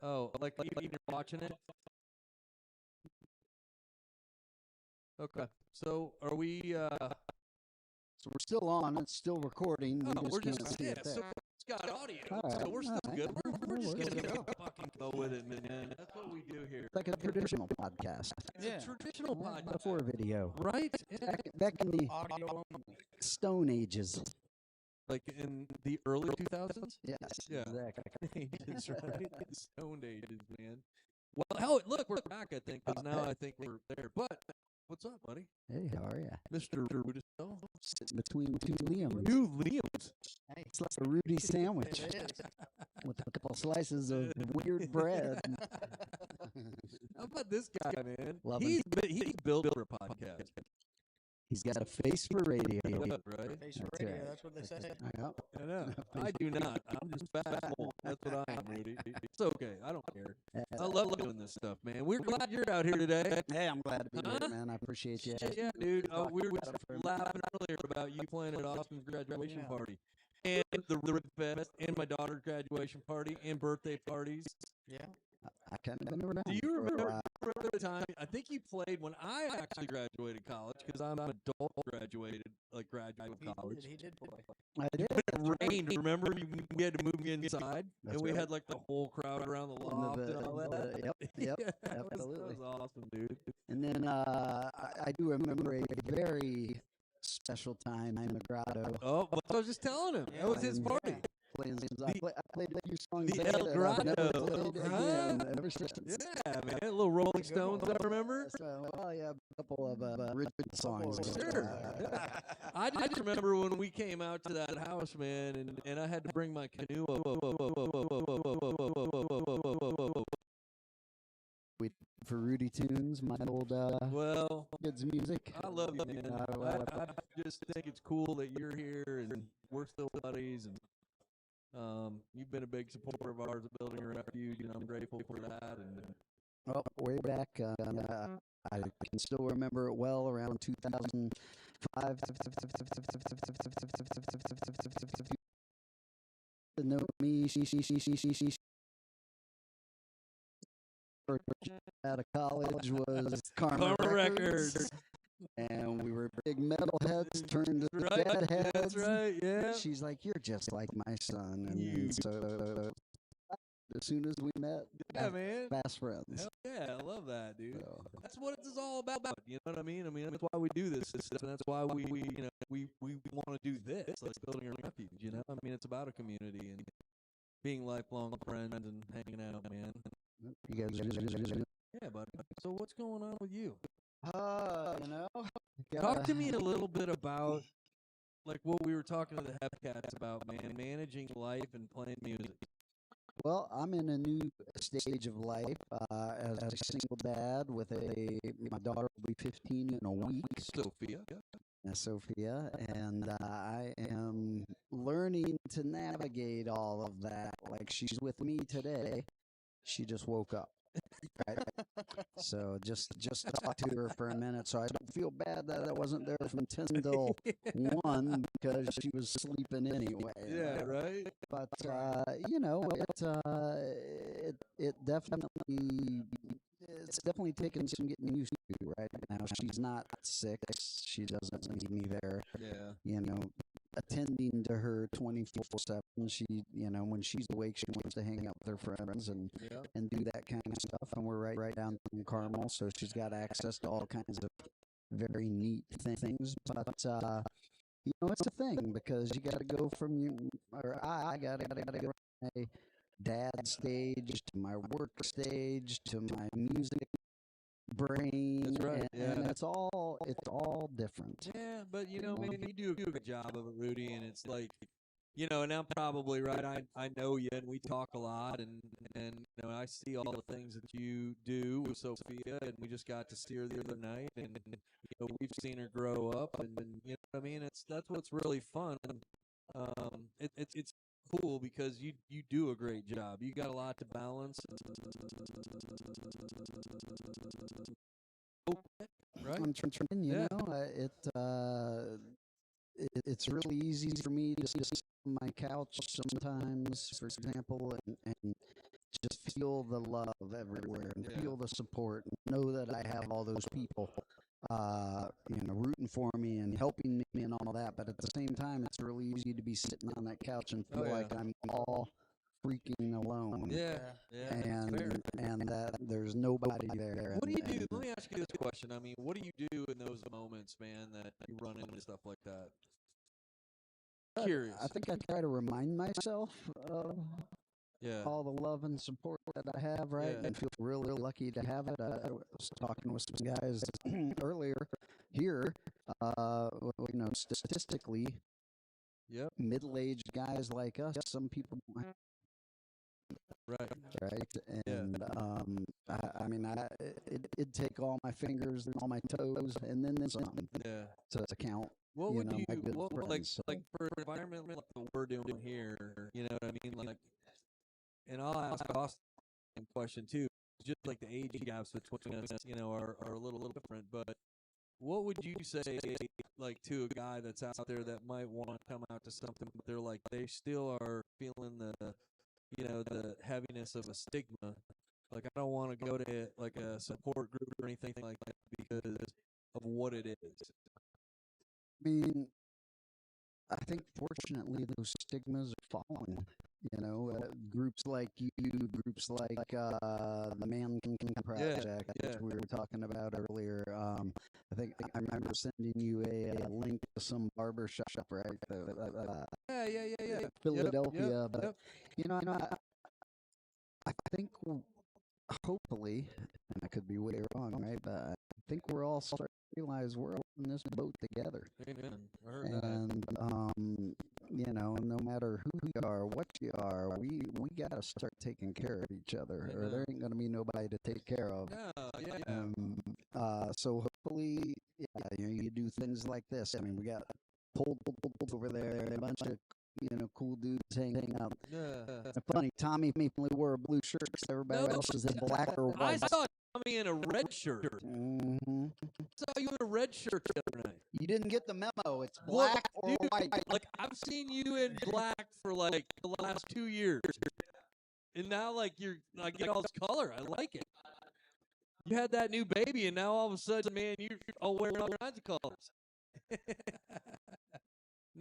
Oh, like even you're watching it? Okay. So are we? So we're still on. It's still recording. We Oh, we're just just can't see it there. so it's got audio. All So right, we're still all right. good. We're just We're gonna good to go. fucking go with it, man. That's what we do here. Like a traditional podcast. It's a traditional podcast, Before video. right? Yeah. Back in the Stone Ages. Like in the early 2000s. Yes. Yeah. Exactly. Ages, right? The Stone Ages, man. Well, hell, look, we're back. I think because now I think we're there. But What's up, buddy? Hey, how are ya? Mr. Rudisell? Sitting between two Liams. Two Liams. Hey, it's like a Rudy sandwich It is. with a couple slices of weird bread. How about this guy, man? Love him. He's built for a podcast. He's got a face for radio. Right? Face That's radio, right. that's what they say. Yep. I know. I do not. I'm just fashionable. That's what I am, Rudy. It's okay. I don't care. I love doing this stuff, man. We're glad you're out here today. Hey, I'm glad to be here, man. I appreciate you. Yeah, dude. We were laughing earlier about you playing at Austin's graduation party. And the Rib Fest, and my daughter's graduation party, and birthday parties. Yeah. I can't remember now. Do you remember the time? I think you played when I actually graduated college because I'm an adult graduated college. He did play. I did. It rained. Remember, we had to move inside, That's and we right. had like the whole crowd around the loft and all that. Yep, Yeah, that absolutely. was awesome, dude. And then I do remember a very special time in the grotto. Oh, well, I was just telling him. That was his And party. I played a few songs the there El that I've never Grotto, played huh? again ever since. Yeah, man. A little Rolling Stones, I remember. So, well, yeah, a couple of original songs. Sure. Yeah. I just remember when we came out to that house, man, and I had to bring my canoe up. For Rudy Tunes, my old Well, kids' music. I love you, man. I just think it's cool that you're here and we're still buddies. And you've been a big supporter of ours at Building a Refuge, and I'm grateful for that. And Oh, way back, I can still remember it well. Around 2005. To know me, she. Out of college was Karma Records. And we were big metalheads turned to deadheads. That's right, yeah. She's like, "You're just like my son," and You- so as soon as we met, Yeah, man. fast friends. Hell yeah, I love that, dude. So, That's what it's all about. You know what I mean? I mean, that's why we do this stuff, and that's why we want to do this, like Building a Refuge. You know, I mean, it's about a community and being lifelong friends and hanging out, man. you guys, Yeah, buddy. So what's going on with you? you know, Talk to me a little bit about like what we were talking to the Hepcats about, man, managing life and playing music. Well, I'm in a new stage of life as a single dad with my daughter will be 15 in a week. Sophia. Sophia, and I am learning to navigate all of that. Like she's with me today. She just woke up. Right? So just talk to her for a minute. So I don't feel bad that I wasn't there from 10 till 1 because she was sleeping anyway. Yeah, right. But you know, it definitely it's definitely taken some getting used to. Right now, she's not 6. She doesn't need me there. Yeah. You know, attending to her 24/7. She, you know, when she's awake, she wants to hang out with her friends and do that kind of stuff. And we're right down in Carmel, so she's got access to all kinds of very neat things. But you know, it's a thing because you got to go from I got to go from my dad stage to my work stage to my music brain. That's right. And it's all different. Yeah, but you know, man, you do a good job of it, Rudy, and it's like, you know, and I'm probably right. I know you, and we talk a lot, and you know, I see all the things that you do with Sophia, and we just got to see her the other night, and you know, we've seen her grow up, and you know what I mean. That's what's really fun. It's cool because you do a great job. You got a lot to balance. Right? I'm trying, you know, it's really easy for me to sit on my couch sometimes, for example, and just feel the love everywhere and feel the support and know that I have all those people, you know, rooting for me and helping me and all that. But at the same time, it's really easy to be sitting on that couch and feel like I'm all freaking alone. Yeah. And that there's nobody there. What do you do? Let me ask you this question. I mean, what do you do in those moments, man, that you run into stuff like that? Curious. I think I try to remind myself of Yeah. all the love and support that I have, right? Yeah. And feel really lucky to have it. I was talking with some guys earlier here. Statistically, Yep. middle-aged guys like us, some people don't have, Right. right? Yeah. And I mean, it'd take all my fingers and all my toes, and then something Yeah. to count. What you would know, you my good what, like friends. So, like for an environment like the we're doing here? You know what I mean? Like, and I'll ask Austin a question too. Just like the age gaps between us, you know, are a little different. But what would you say, like, to a guy that's out there that might want to come out to something, but they're like they still are feeling the heaviness of a stigma. Like, I don't want to go to like a support group or anything like that because of what it is. I mean, I think fortunately those stigmas are falling. Groups like you, groups like the Man King Project, which we were talking about earlier. I think I remember sending you a link to some barber shop, right? Yeah. Philadelphia, Yep. but I think hopefully, and I could be way wrong, right? But I think we're all starting to realize we're all in this boat together. Amen. I heard that. And no matter who you are, what you are, we gotta start taking care of each other, or there ain't gonna be nobody to take care of. So hopefully, you do things like this. I mean, we got pulled over there, a bunch of cool dudes hanging out. It's funny, Tommy only wore a blue shirt. Everybody else is in black or white. I saw Tommy in a red shirt. Mm-hmm. I saw you in a red shirt the other night. You didn't get the memo. It's black or dude, white. Like, I've seen you in black for like the last 2 years, and now like you're like get all this color. I like it. You had that new baby, and now all of a sudden, man, you're all wearing all kinds of colors.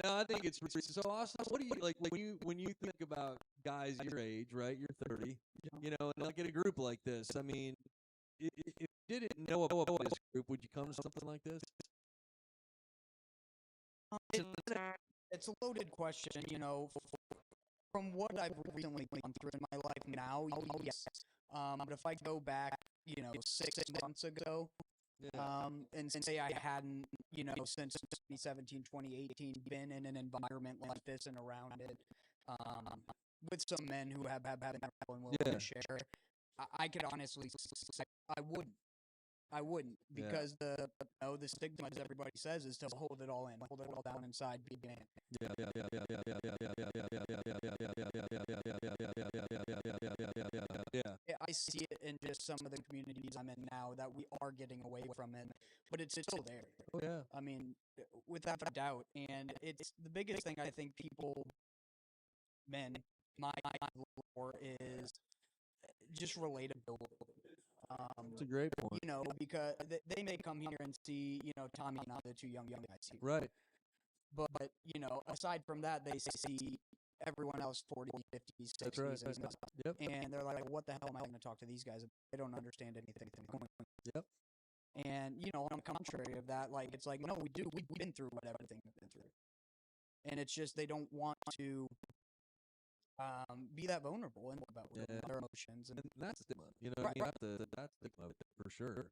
No, I think it's so awesome. What do you like when you think about guys your age, right? You're 30, and like in a group like this. I mean, if you didn't know about this group, would you come to something like this? It's a loaded question, From what I've recently gone through in my life now, yes. But if I go back, 6 months ago, and say I hadn't, since 2017, 2018, been in an environment like this and around it, with some men who have had and willing to share, I could honestly say I wouldn't because the stigma, as everybody says, is to hold it all in, hold it all down inside, be a man. I see it in just some of the communities I'm in now that we are getting away from it, but it's still there. Oh yeah. I mean, without a doubt, and it's the biggest thing I think men, my for is just relatability. That's a great point. Because they may come here and see, Tommy and I, the two young guys here. Right. But, aside from that, they see everyone else 40, 50s, 60s, That's right. and stuff. Yep. And they're like, what the hell am I going to talk to these guys about? They don't understand anything. Yep. And, on the contrary of that, like, it's like, no, we do. We've been through what everything we've been through. And it's just they don't want to be that vulnerable and about their emotions. And that's stigma. You know what I mean? That's stigma for sure.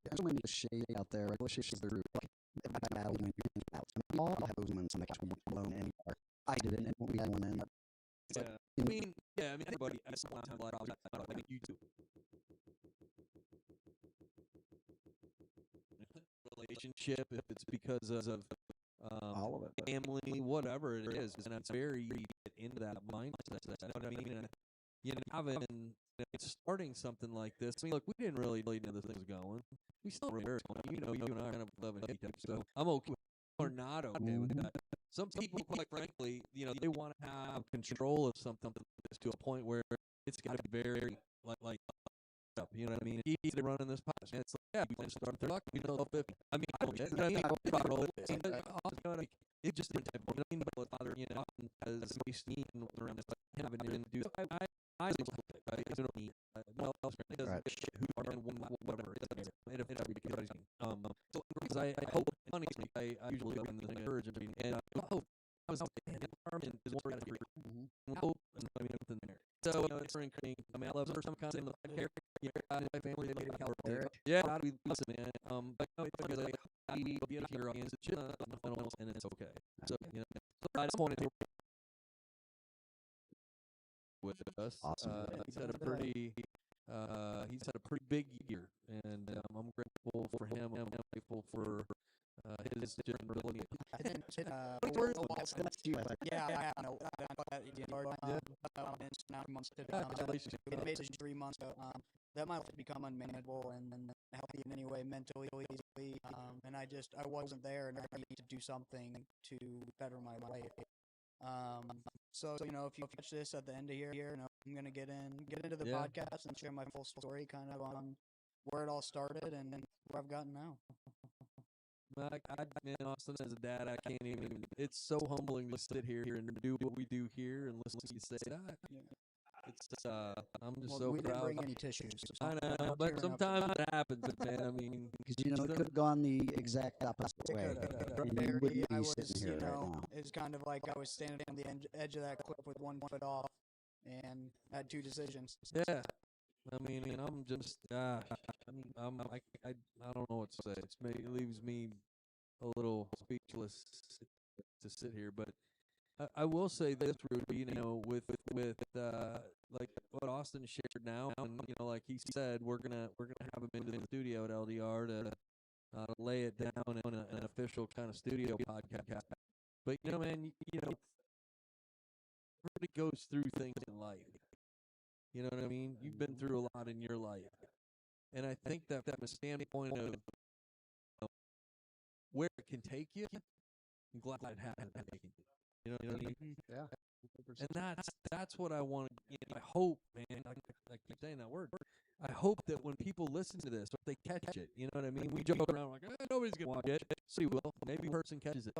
There's so many shade out there. Relationships the group. Like, battling out. We all have those moments in the couch alone anymore. I did it, and we had one end up. I mean, everybody at some time I mean, you do. Relationship, if it's because of all of it, family, whatever it is, and it's very easy to get into that mindset. You know what I mean? And, starting something like this. I mean, look, we didn't really know this thing was going. We still remember, you and I are kind of love and hate, so I'm okay or not okay with that. Some people, quite frankly, they want to have control of something to a point where it's got to be very like up. You know what I mean? It's easy to run in this podcast. It's like, yeah, you want to start 50. I mean, I don't get it. I mean, it just didn't have, but father, as we seen around this, having to do. I don't need no else doesn't who are and whatever it doesn't matter. It everybody's so because I hope honestly I usually go in the encourage and I was determined is more hope and I mean nothing there. and I mean, I love some kind of my family, yeah, how do we listen, man? But it's like, how do you be a your audience? It's just not the fundamentals, and it's okay. So, so I just wanted to with us. Awesome. He's had a pretty big year, and I'm grateful for him. I'm grateful for his ability. I think yeah, I know. Now months to it made 3 months ago. That might become unmanageable and healthy in any way, mentally, easily. And I wasn't there, and I need to do something to better my life. So if you catch this at the end of here, I'm gonna get into the podcast and share my full story, kind of on where it all started and where I've gotten now. Man, Austin, as a dad, I can't even. It's so humbling to sit here and do what we do here and listen to you say that. Yeah. It's I'm just so we proud. Didn't bring any tissues. So I know, but sometimes it happens, man. I mean, because it could have gone the exact opposite way. You wouldn't be I was, sitting here right now. It's kind of like I was standing on the edge of that cliff with 1 foot off, and had 2 decisions. Yeah. I mean, I'm just, gosh, I don't know what to say. It leaves me a little speechless to sit here, but I will say this, Rudy, with like what Austin shared now, and like he said, we're gonna have him into the studio at LDR to lay it down on an official kind of studio podcast. But man, everybody goes through things in life. You know what I mean? You've been through a lot in your life. And I think that from a standpoint of where it can take you, I'm glad it happened. You know what I mean? Yeah. And that's what I want to, I hope, man, I keep saying that word. I hope that when people listen to this, if they catch it, you know what I mean? We joke around like, nobody's going to watch it. So you will. Maybe one person catches it.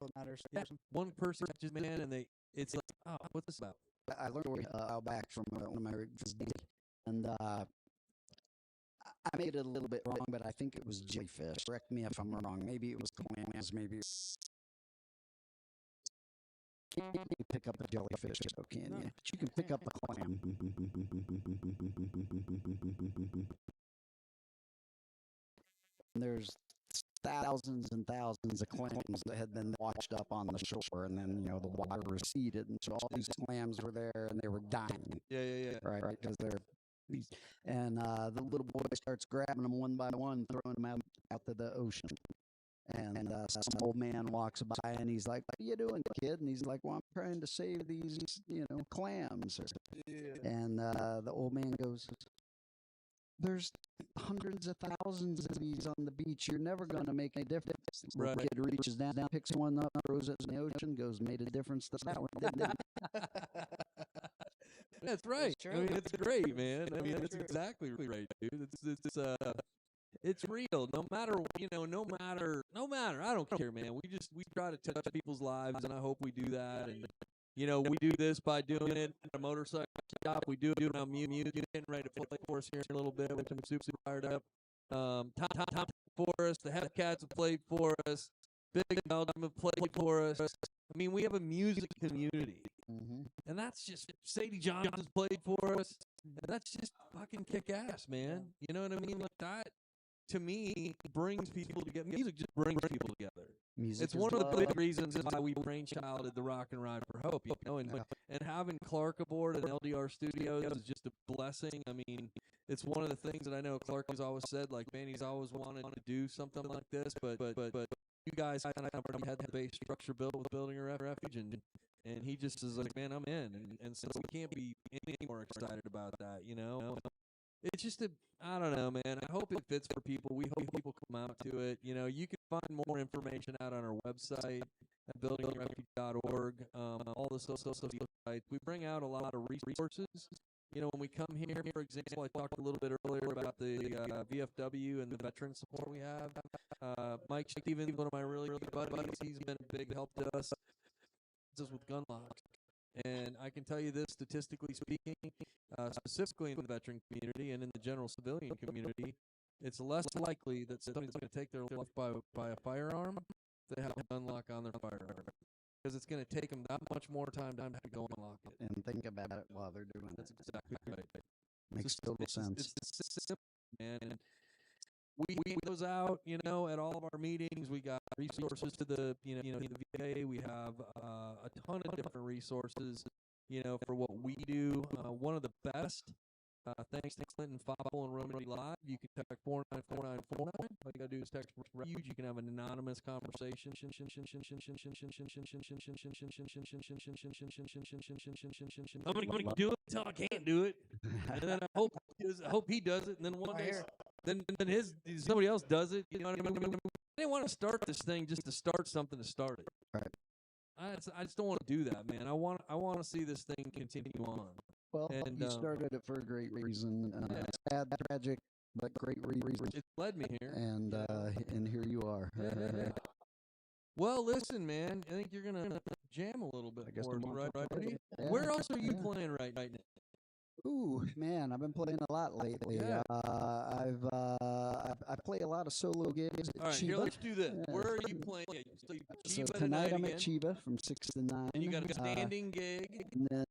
Yeah, one person catches it, man, and it's like, oh, what's this about? I learned a while back from one of my visitors, and I made it a little bit wrong, but I think it was jellyfish. Correct me if I'm wrong. Maybe it was clams. Maybe it was... Can't you pick up a jellyfish, though, can you? But you can pick up a clam. And there's thousands and thousands of clams that had been washed up on the shore, and then the water receded, and so all these clams were there, and they were dying. Yeah. Right, because they're these, and the little boy starts grabbing them one by one, throwing them out to the ocean. And some old man walks by, and he's like, "What are you doing, kid?" And he's like, "Well, I'm trying to save these, clams." And the old man goes, "There's hundreds of thousands of these on the beach. You're never going to make a difference." Right. The kid reaches down, picks one up, throws it in the ocean, goes, "Made a difference to that one, didn't it?" That's right. I mean, it's great, man. I mean, that's exactly right, dude. It's real. No matter, no matter. I don't care, man. We try to touch people's lives, and I hope we do that. And we do this by doing it at a motorcycle shop. We do it on music. Getting ready to play for us here in a little bit, which I'm super fired up. Tom for us. The Hepcats have played for us. Big Belgium have played for us. I mean, we have a music community. Mm-hmm. And that's just, Sadie Johnson's played for us. And that's just fucking kick-ass, man. You know what I mean? Like that, to me, brings people together. Music just brings people together. It's one of the big reasons why we brainchilded the Rock and Ride for Hope, and having Clark aboard at LDR Studios is just a blessing. I mean, it's one of the things that I know Clark has always said, like, man, he's always wanted to do something like this, but you guys kind of had the base structure built with building a refuge, and he just is like, man, I'm in, and so we can't be any more excited about that, It's just I don't know, man. I hope it fits for people. We hope people come out to it. You can find more information out on our website at buildingrefuge.org. All the social sites. We bring out a lot of resources. When we come here, for example, I talked a little bit earlier about the VFW and the veteran support we have. Mike Stevens, one of my really good buddies, he's been a big help to us just with gun locks. And I can tell you this, statistically speaking, specifically in the veteran community and in the general civilian community, it's less likely that somebody's going to take their life by a firearm if they have a gun lock on their firearm. because it's going to take them that much more time to go unlock it. And think about it while they're doing That's it. exactly right. Makes total sense. It's simple, man. And we those out, at all of our meetings. We got resources to the the VA. We have a ton of different resources, for what we do. One of the best. Thanks to Clinton, Fopple, and Romany Live. You can text 494949. All you gotta do is text refuge. You can have an anonymous conversation. I'm gonna do it until I can't do it, and then I hope he does it, and then one day, then somebody else does it. I didn't want to start this thing just to start something to start it. Right. I just don't want to do that, man. I want to see this thing continue on. Well, And, you started it for a great reason. Sad, tragic, but great reason. It led me here. And here you are. Yeah. Well, listen, man. I think you're gonna jam a little bit. I guess for me, I'm right? Yeah. Where else are you playing right now? Ooh, man, I've been playing a lot lately. Yeah. I play a lot of solo gigs at All right, Chiba. here, let's do this. Yeah. Where are you playing? So, So Chiba tonight I'm again, at Chiba from 6 to 9. and you got a standing gig. And then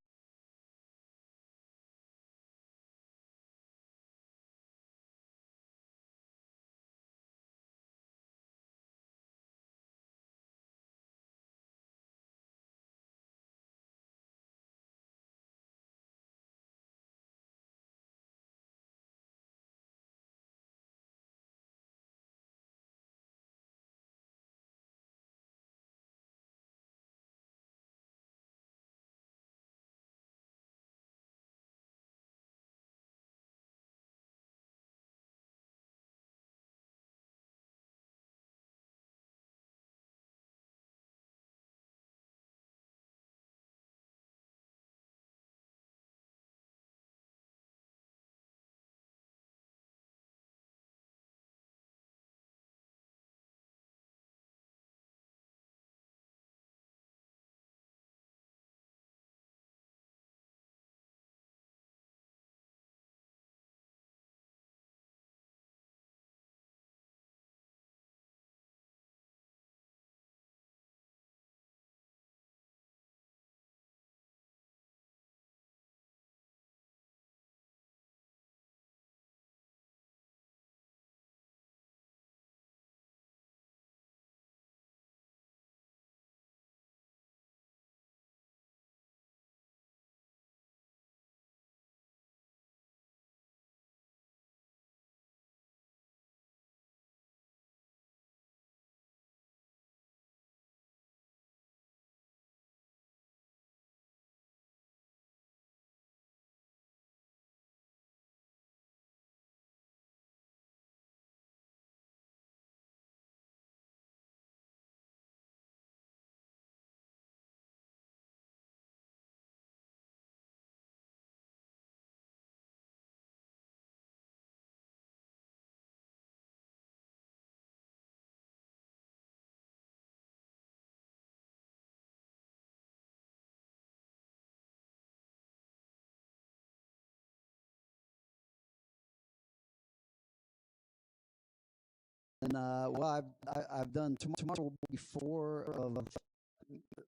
well, I've done tomorrow will be 4 of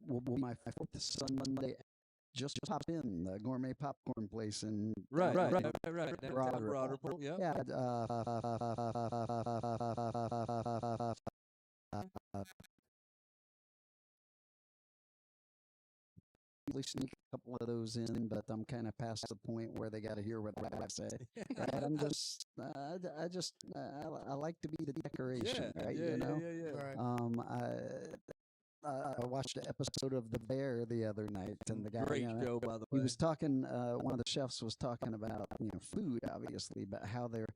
will be my 4th Sunday. Just pop in the gourmet popcorn place in Right. Broderville. Yeah. Yeah. Usually sneak a couple of those in, but I'm kind of past the point where they got to hear what I say. Right? I'm just, I like to be the decoration, right? Yeah. I watched an episode of The Bear the other night, and the guy, Great show, by the way. he was talking. One of the chefs was talking about food, obviously, but how they're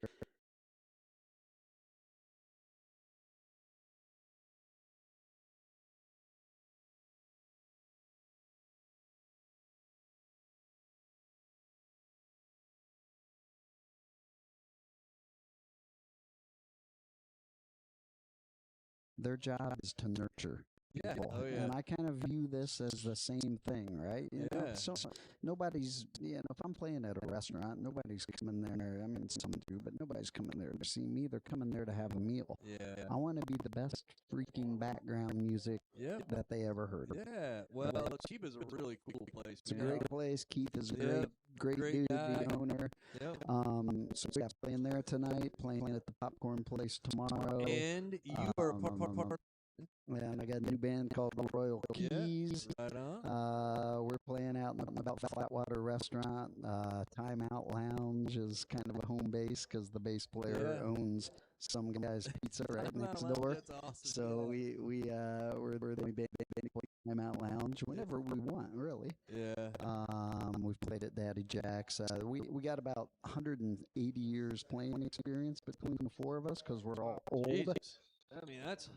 their job is to nurture. Yeah. people. Oh, yeah. And I kind of view this as the same thing, right? You know, Yeah. so nobody's, if I'm playing at a restaurant, nobody's coming there. I mean, some do, but nobody's coming there to see me. They're coming there to have a meal. Yeah. I want to be the best freaking background music Yep. that they ever heard. Yeah. Well, Chiba's a really cool place. It's a man. great place. Keith is a Yep. great Great dude, guy. the owner. Yep. So yeah, playing there tonight, playing at the Popcorn Place tomorrow. And you are part. And I got a new band called the Royal Keys. Yeah, right on. We're playing out in about Flatwater Restaurant. Time Out Lounge is kind of a home base because the bass player owns some guy's pizza right next door. That's awesome. So we're the only band Time Out Lounge whenever we want, really. Yeah. We've played at Daddy Jack's. We got about 180 years playing experience between the four of us because we're all old. Jesus. I mean, that's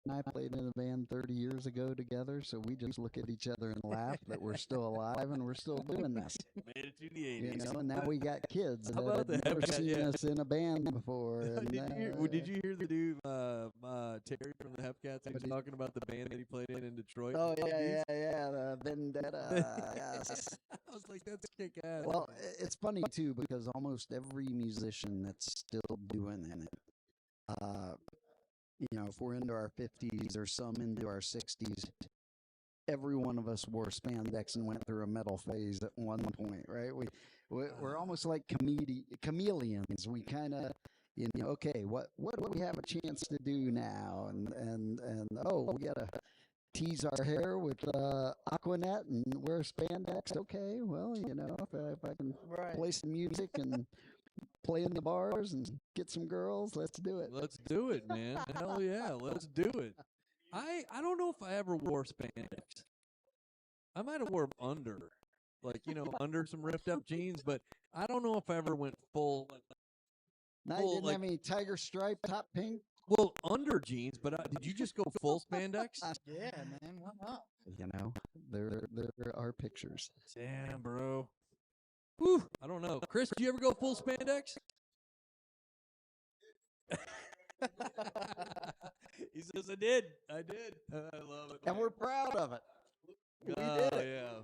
And I played in a band 30 years ago together, so we just look at each other and laugh that we're still alive and we're still doing this. made it to the 80s. You know, and now we got kids that about have the never Hepcat, seen yeah. us in a band before. And, Did you hear the dude Terry from the Hepcats? He was talking about the band that he played in Detroit. Oh yeah, the Vendetta. Yes. I was like, that's kick ass. Well, it's funny too because almost every musician that's still doing it, if we're into our 50s or some into our 60s, every one of us wore spandex and went through a metal phase at one point, right? We're almost like chameleons. We kind of, okay, what do we have a chance to do now? And we gotta tease our hair with Aquanet and wear spandex. Okay, well, if I can play some music and play in the bars and get some girls, let's do it. Let's do it, man. Hell yeah, let's do it. I don't know if I ever wore spandex. I might have wore them under, under some ripped up jeans, but I don't know if I ever went full. Now you didn't have any tiger stripe, top pink? Well, under jeans, but did you just go full spandex? Yeah, man. Why not? There are pictures. Damn, bro. Whew, I don't know. Chris, did you ever go full spandex? He says, I did. I love it. And we're proud of it. We Oh, did it. yeah.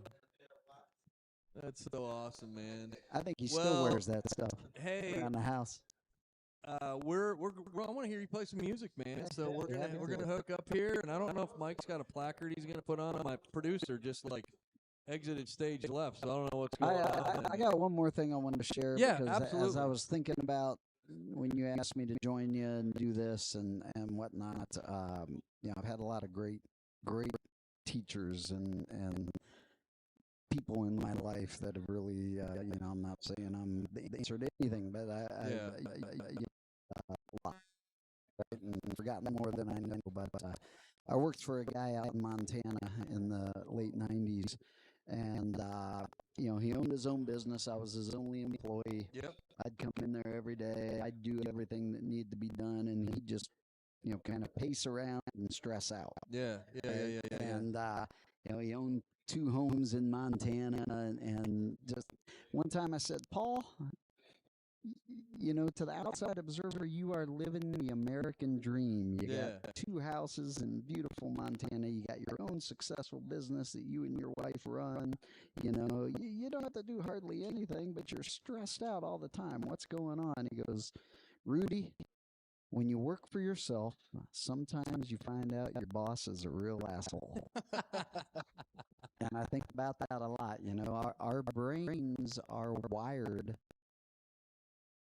That's so awesome, man. I think he still wears that stuff Hey, around the house. I want to hear you play some music, man. So we're gonna hook up here, and I don't know if Mike's got a placard he's gonna put on. My producer just exited stage left, so I don't know what's going on. I got one more thing I wanted to share. Yeah, because absolutely. As I was thinking about when you asked me to join you and do this and whatnot, I've had a lot of great teachers and people in my life that have really, I'm not saying I'm the answer to anything, but and forgotten more than I know. But I worked for a guy out in Montana in the late 90s, and he owned his own business. I was his only employee. Yep. I'd come in there every day. I'd do everything that needed to be done, and he'd just kind of pace around and stress out. Yeah. And he owned 2 homes in Montana, and just one time I said, Paul, to the outside observer, you are living the American dream. You got 2 houses in beautiful Montana. You got your own successful business that you and your wife run. You don't have to do hardly anything, but you're stressed out all the time. What's going on? He goes, Rudy, when you work for yourself, sometimes you find out your boss is a real asshole. And I think about that a lot. Our brains are wired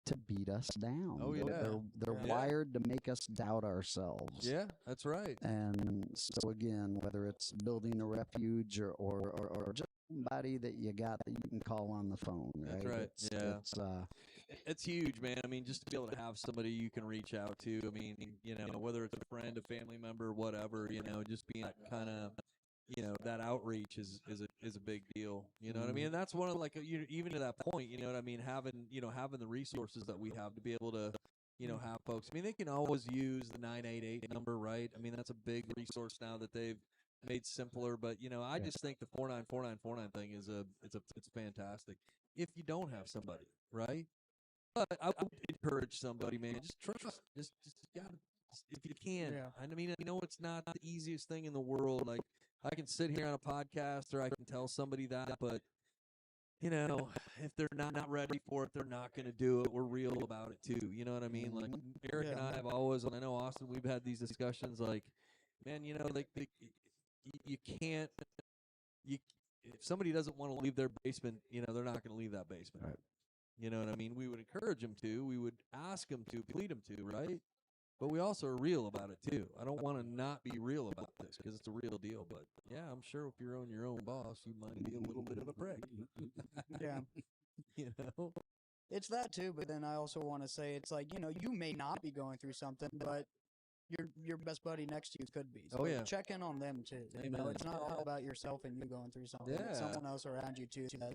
to beat us down. Oh, yeah. They're wired to make us doubt ourselves. Yeah, that's right. And so again, whether it's building a refuge or just somebody that you got that you can call on the phone, right? That's right. It's huge, man. I mean, just to be able to have somebody you can reach out to. I mean, whether it's a friend, a family member, whatever, just being kind of, that outreach is a big deal. You know what I mean? And that's one of even to that point, you know what I mean? Having the resources that we have to be able to, have folks. I mean, they can always use the 988 number, right? I mean, that's a big resource now that they've made simpler. But I just think the 494949 thing it's fantastic. If you don't have somebody, right? But I would encourage somebody, man. Just trust. Just gotta if you can. Yeah. I mean, I know it's not the easiest thing in the world. Like, I can sit here on a podcast or I can tell somebody that, but you know, if they're not ready for it, they're not going to do it. We're real about it too. You know what I mean? Like Eric and I have always, and I know Austin, we've had these discussions. Like, man, you know, like you can't. If somebody doesn't want to leave their basement, you know, they're not going to leave that basement. Right. You know what I mean? We would encourage them to. We would ask them to, plead them to, right? But we also are real about it too. I don't want to not be real about this because it's a real deal. But yeah, I'm sure if you're your own boss, you might be a little bit of a prick. Yeah. You know? It's that too, but then I also want to say it's like, you know, you may not be going through something, but your best buddy next to you could be. So check in on them too. You know, it's not all about yourself and you going through something. Yeah. It's someone else around you too that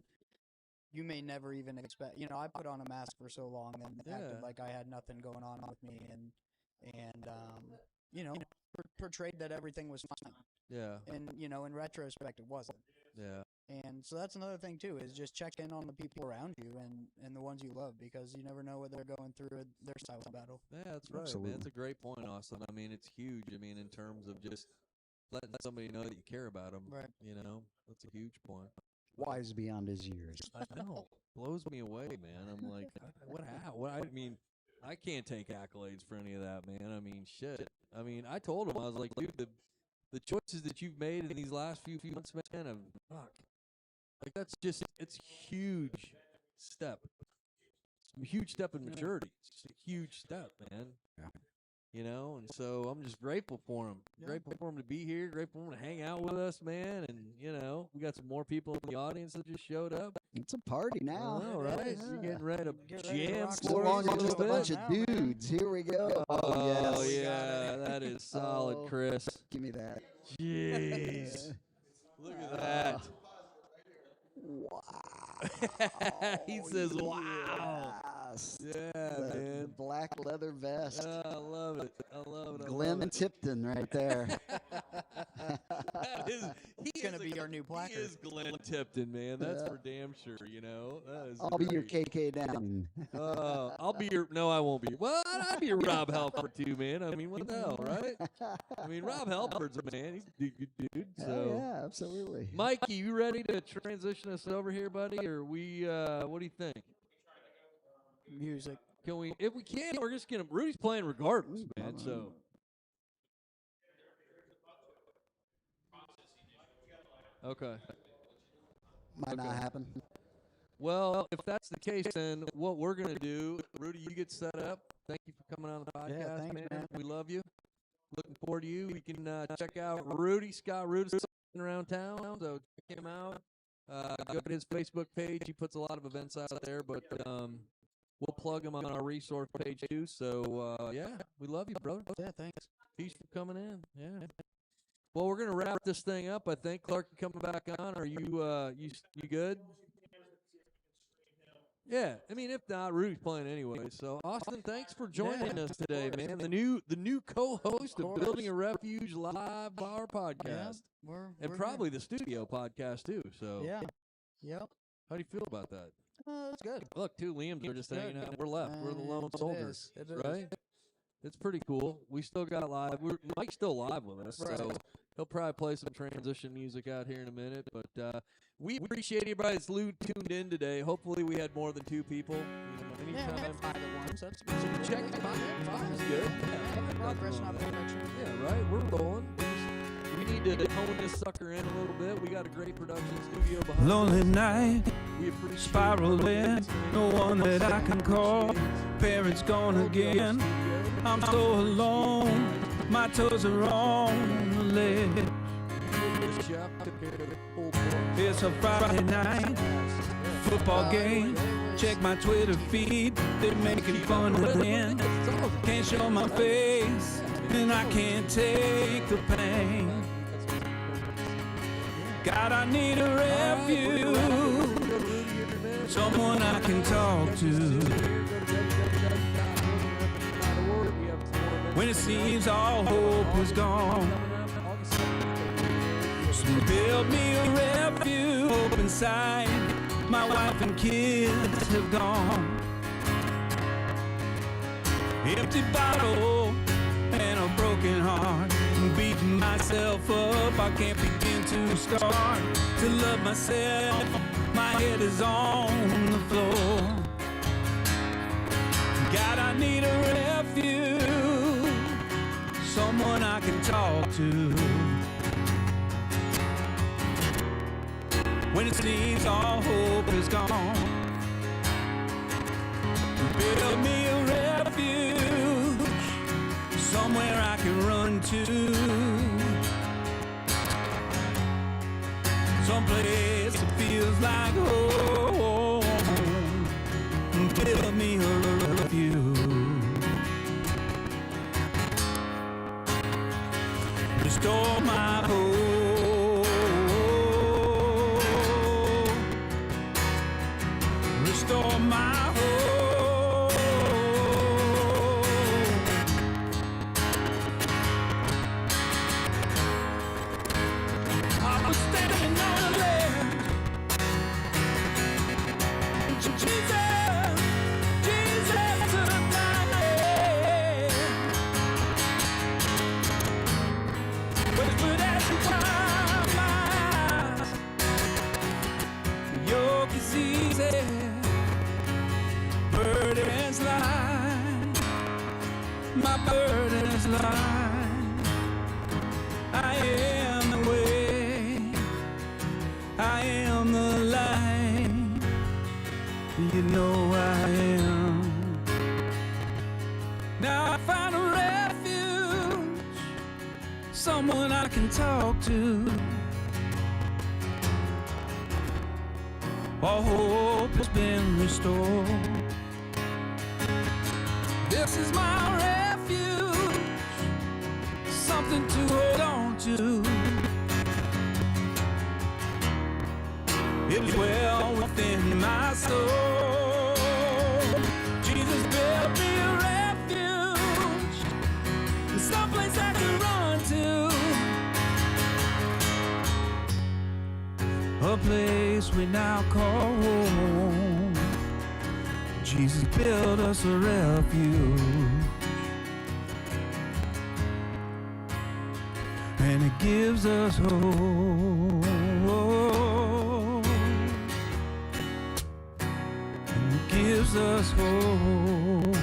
you may never even expect. You know, I put on a mask for so long and acted like I had nothing going on with me and you know, portrayed that everything was fine. Yeah. And, you know, in retrospect, it wasn't. Yeah. And so that's another thing too, is just check in on the people around you and the ones you love, because you never know what they're going through in their silent battle. Yeah, that's right, man. That's a great point, Austin. I mean, it's huge. I mean, in terms of just letting somebody know that you care about them. Right. You know, that's a huge point. Wise beyond his years. I know. Blows me away, man. I'm like, what? I mean, I can't take accolades for any of that, man. I mean, shit. I mean, I told him, I was like, dude, the choices that you've made in these last few months, man, fuck. Like, that's just, it's a huge step. It's a huge step in maturity. It's just a huge step, man. Yeah. You know, and so I'm just grateful for him. Grateful for him to be here. Grateful for him to hang out with us, man. And, you know, we got some more people in the audience that just showed up. It's a party now. All right. Yeah. You're getting ready to jam No for longer us just a bit. bunch of dudes. Here we go. Oh, yes. yeah. That is solid, Oh. Chris. Give me that. Jeez. Look at that. Wow. He says, wow. Yes. Yeah, The man. black leather vest. I love it. I love it. Glenn Tipton right there. He's going to be our new placard. He is Glenn Tipton, man. That's for damn sure, you know. That is I'll be your great. KK down. I'll be your, no, I won't be. Well, I'd be your Rob Halford too, man. I mean, what the hell, right? I mean, Rob Halford's a man. He's a good dude. So, yeah, absolutely. Mikey, you ready to transition us over here, buddy? Or we, what do you think? Music. Can we, if we can, we're just going to, Rudy's playing regardless, man, so. Okay. Might not happen. Well, if that's the case, then what we're going to do, Rudy, you get set up. Thank you for coming on the podcast, thanks, man. We love you. Looking forward to you. We can check out Scott Rudy's around town, so check him out. Go to his Facebook page. He puts a lot of events out there, but we'll plug him on our resource page too. So, yeah, we love you, brother. Yeah, thanks. Peace for coming in. Yeah. Well, we're gonna wrap this thing up. I think Clark, you coming back on? Are you you good? Yeah. I mean, if not, Rudy's playing anyway. So, Austin, thanks for joining us today, man. The new co-host of Building a Refuge Live Bar Podcast, We're probably the studio podcast too. So, yeah. Yep. how do you feel about that? That's good. Look, two Liams are just hanging out. We're left. We're the lone It soldiers, is. It is. right? It's pretty cool. We still got live. Mike's still live with us, so he'll probably play some transition music out here in a minute. But we appreciate everybody that's tuned in today. Hopefully, we had more than 2 people. You know, Yeah, we anytime. had 5 at once. That's Check it out. 5 is good. progress, not perfection. Yeah, right. We're rolling. We need to hone this sucker in a little bit. We got a great production studio behind Lonely us. night, We appreciate spiraling, no one that I can call. Parents gone again, I'm so alone. My toes are on the ledge. It's a Friday night, football game. Check my Twitter feed, they're making fun of it. Can't show my face, and I can't take the pain. God, I need a refuge, someone I can talk to. When it seems all hope is gone, so build me a refuge. Hope inside, my wife and kids have gone. Empty bottle, and a broken heart. Beating myself up, I can't begin to start to love myself. My head is on the floor. God, I need a refuge, someone I can talk to. When it seems all hope is gone, build me a refuge, somewhere I can run to. Someplace that feels like home. Build me a refuge. Restore my hope. Restore my hope. I was standing on a ledge. Jesus, Jesus took my hand. Whispered as you climb my eyes. The yoke is easy, burden's light. My burden's light. I am the way, I am the light. You know I am. Now I found a refuge, someone I can talk to. All hope has been restored. This is my refuge, something to hold on to. It is well within my soul. Jesus built me a refuge, someplace I can run to. A place we now call home. Jesus built us a refuge, and it gives us hope. And it gives us hope.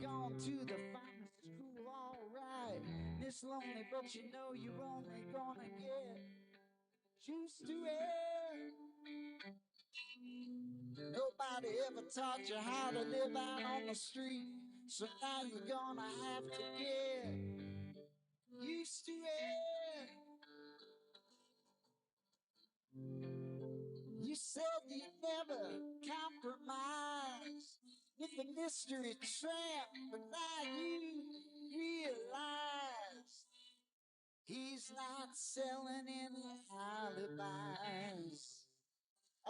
Gone to the finest school, alright. It's lonely, but you know you're only gonna get used to it. Nobody ever taught you how to live out on the street, so now you're gonna have to get used to it. You said you'd never compromise with the mystery tramp, but now you start selling in alibis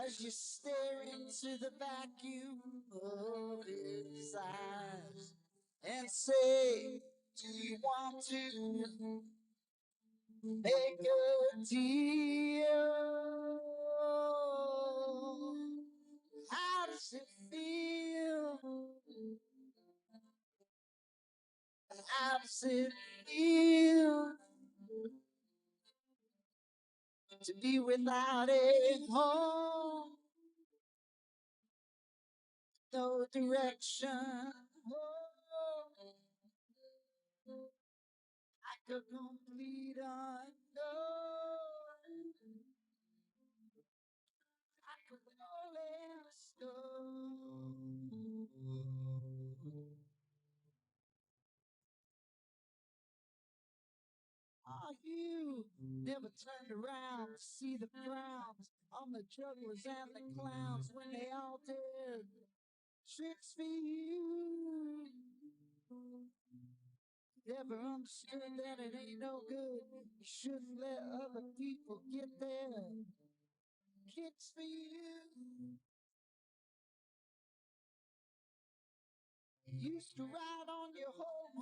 as you stare into the vacuum of his eyes and say, do you want to make a deal? How does it feel? How does it feel to be without a home? No direction. Oh, like a complete unknown. Like a rolling stone. Oh, you never turned around to see the frowns on the jugglers and the clowns when they all did tricks for you. Never understood that it ain't no good. You shouldn't let other people get their kicks for you. You used to ride on your home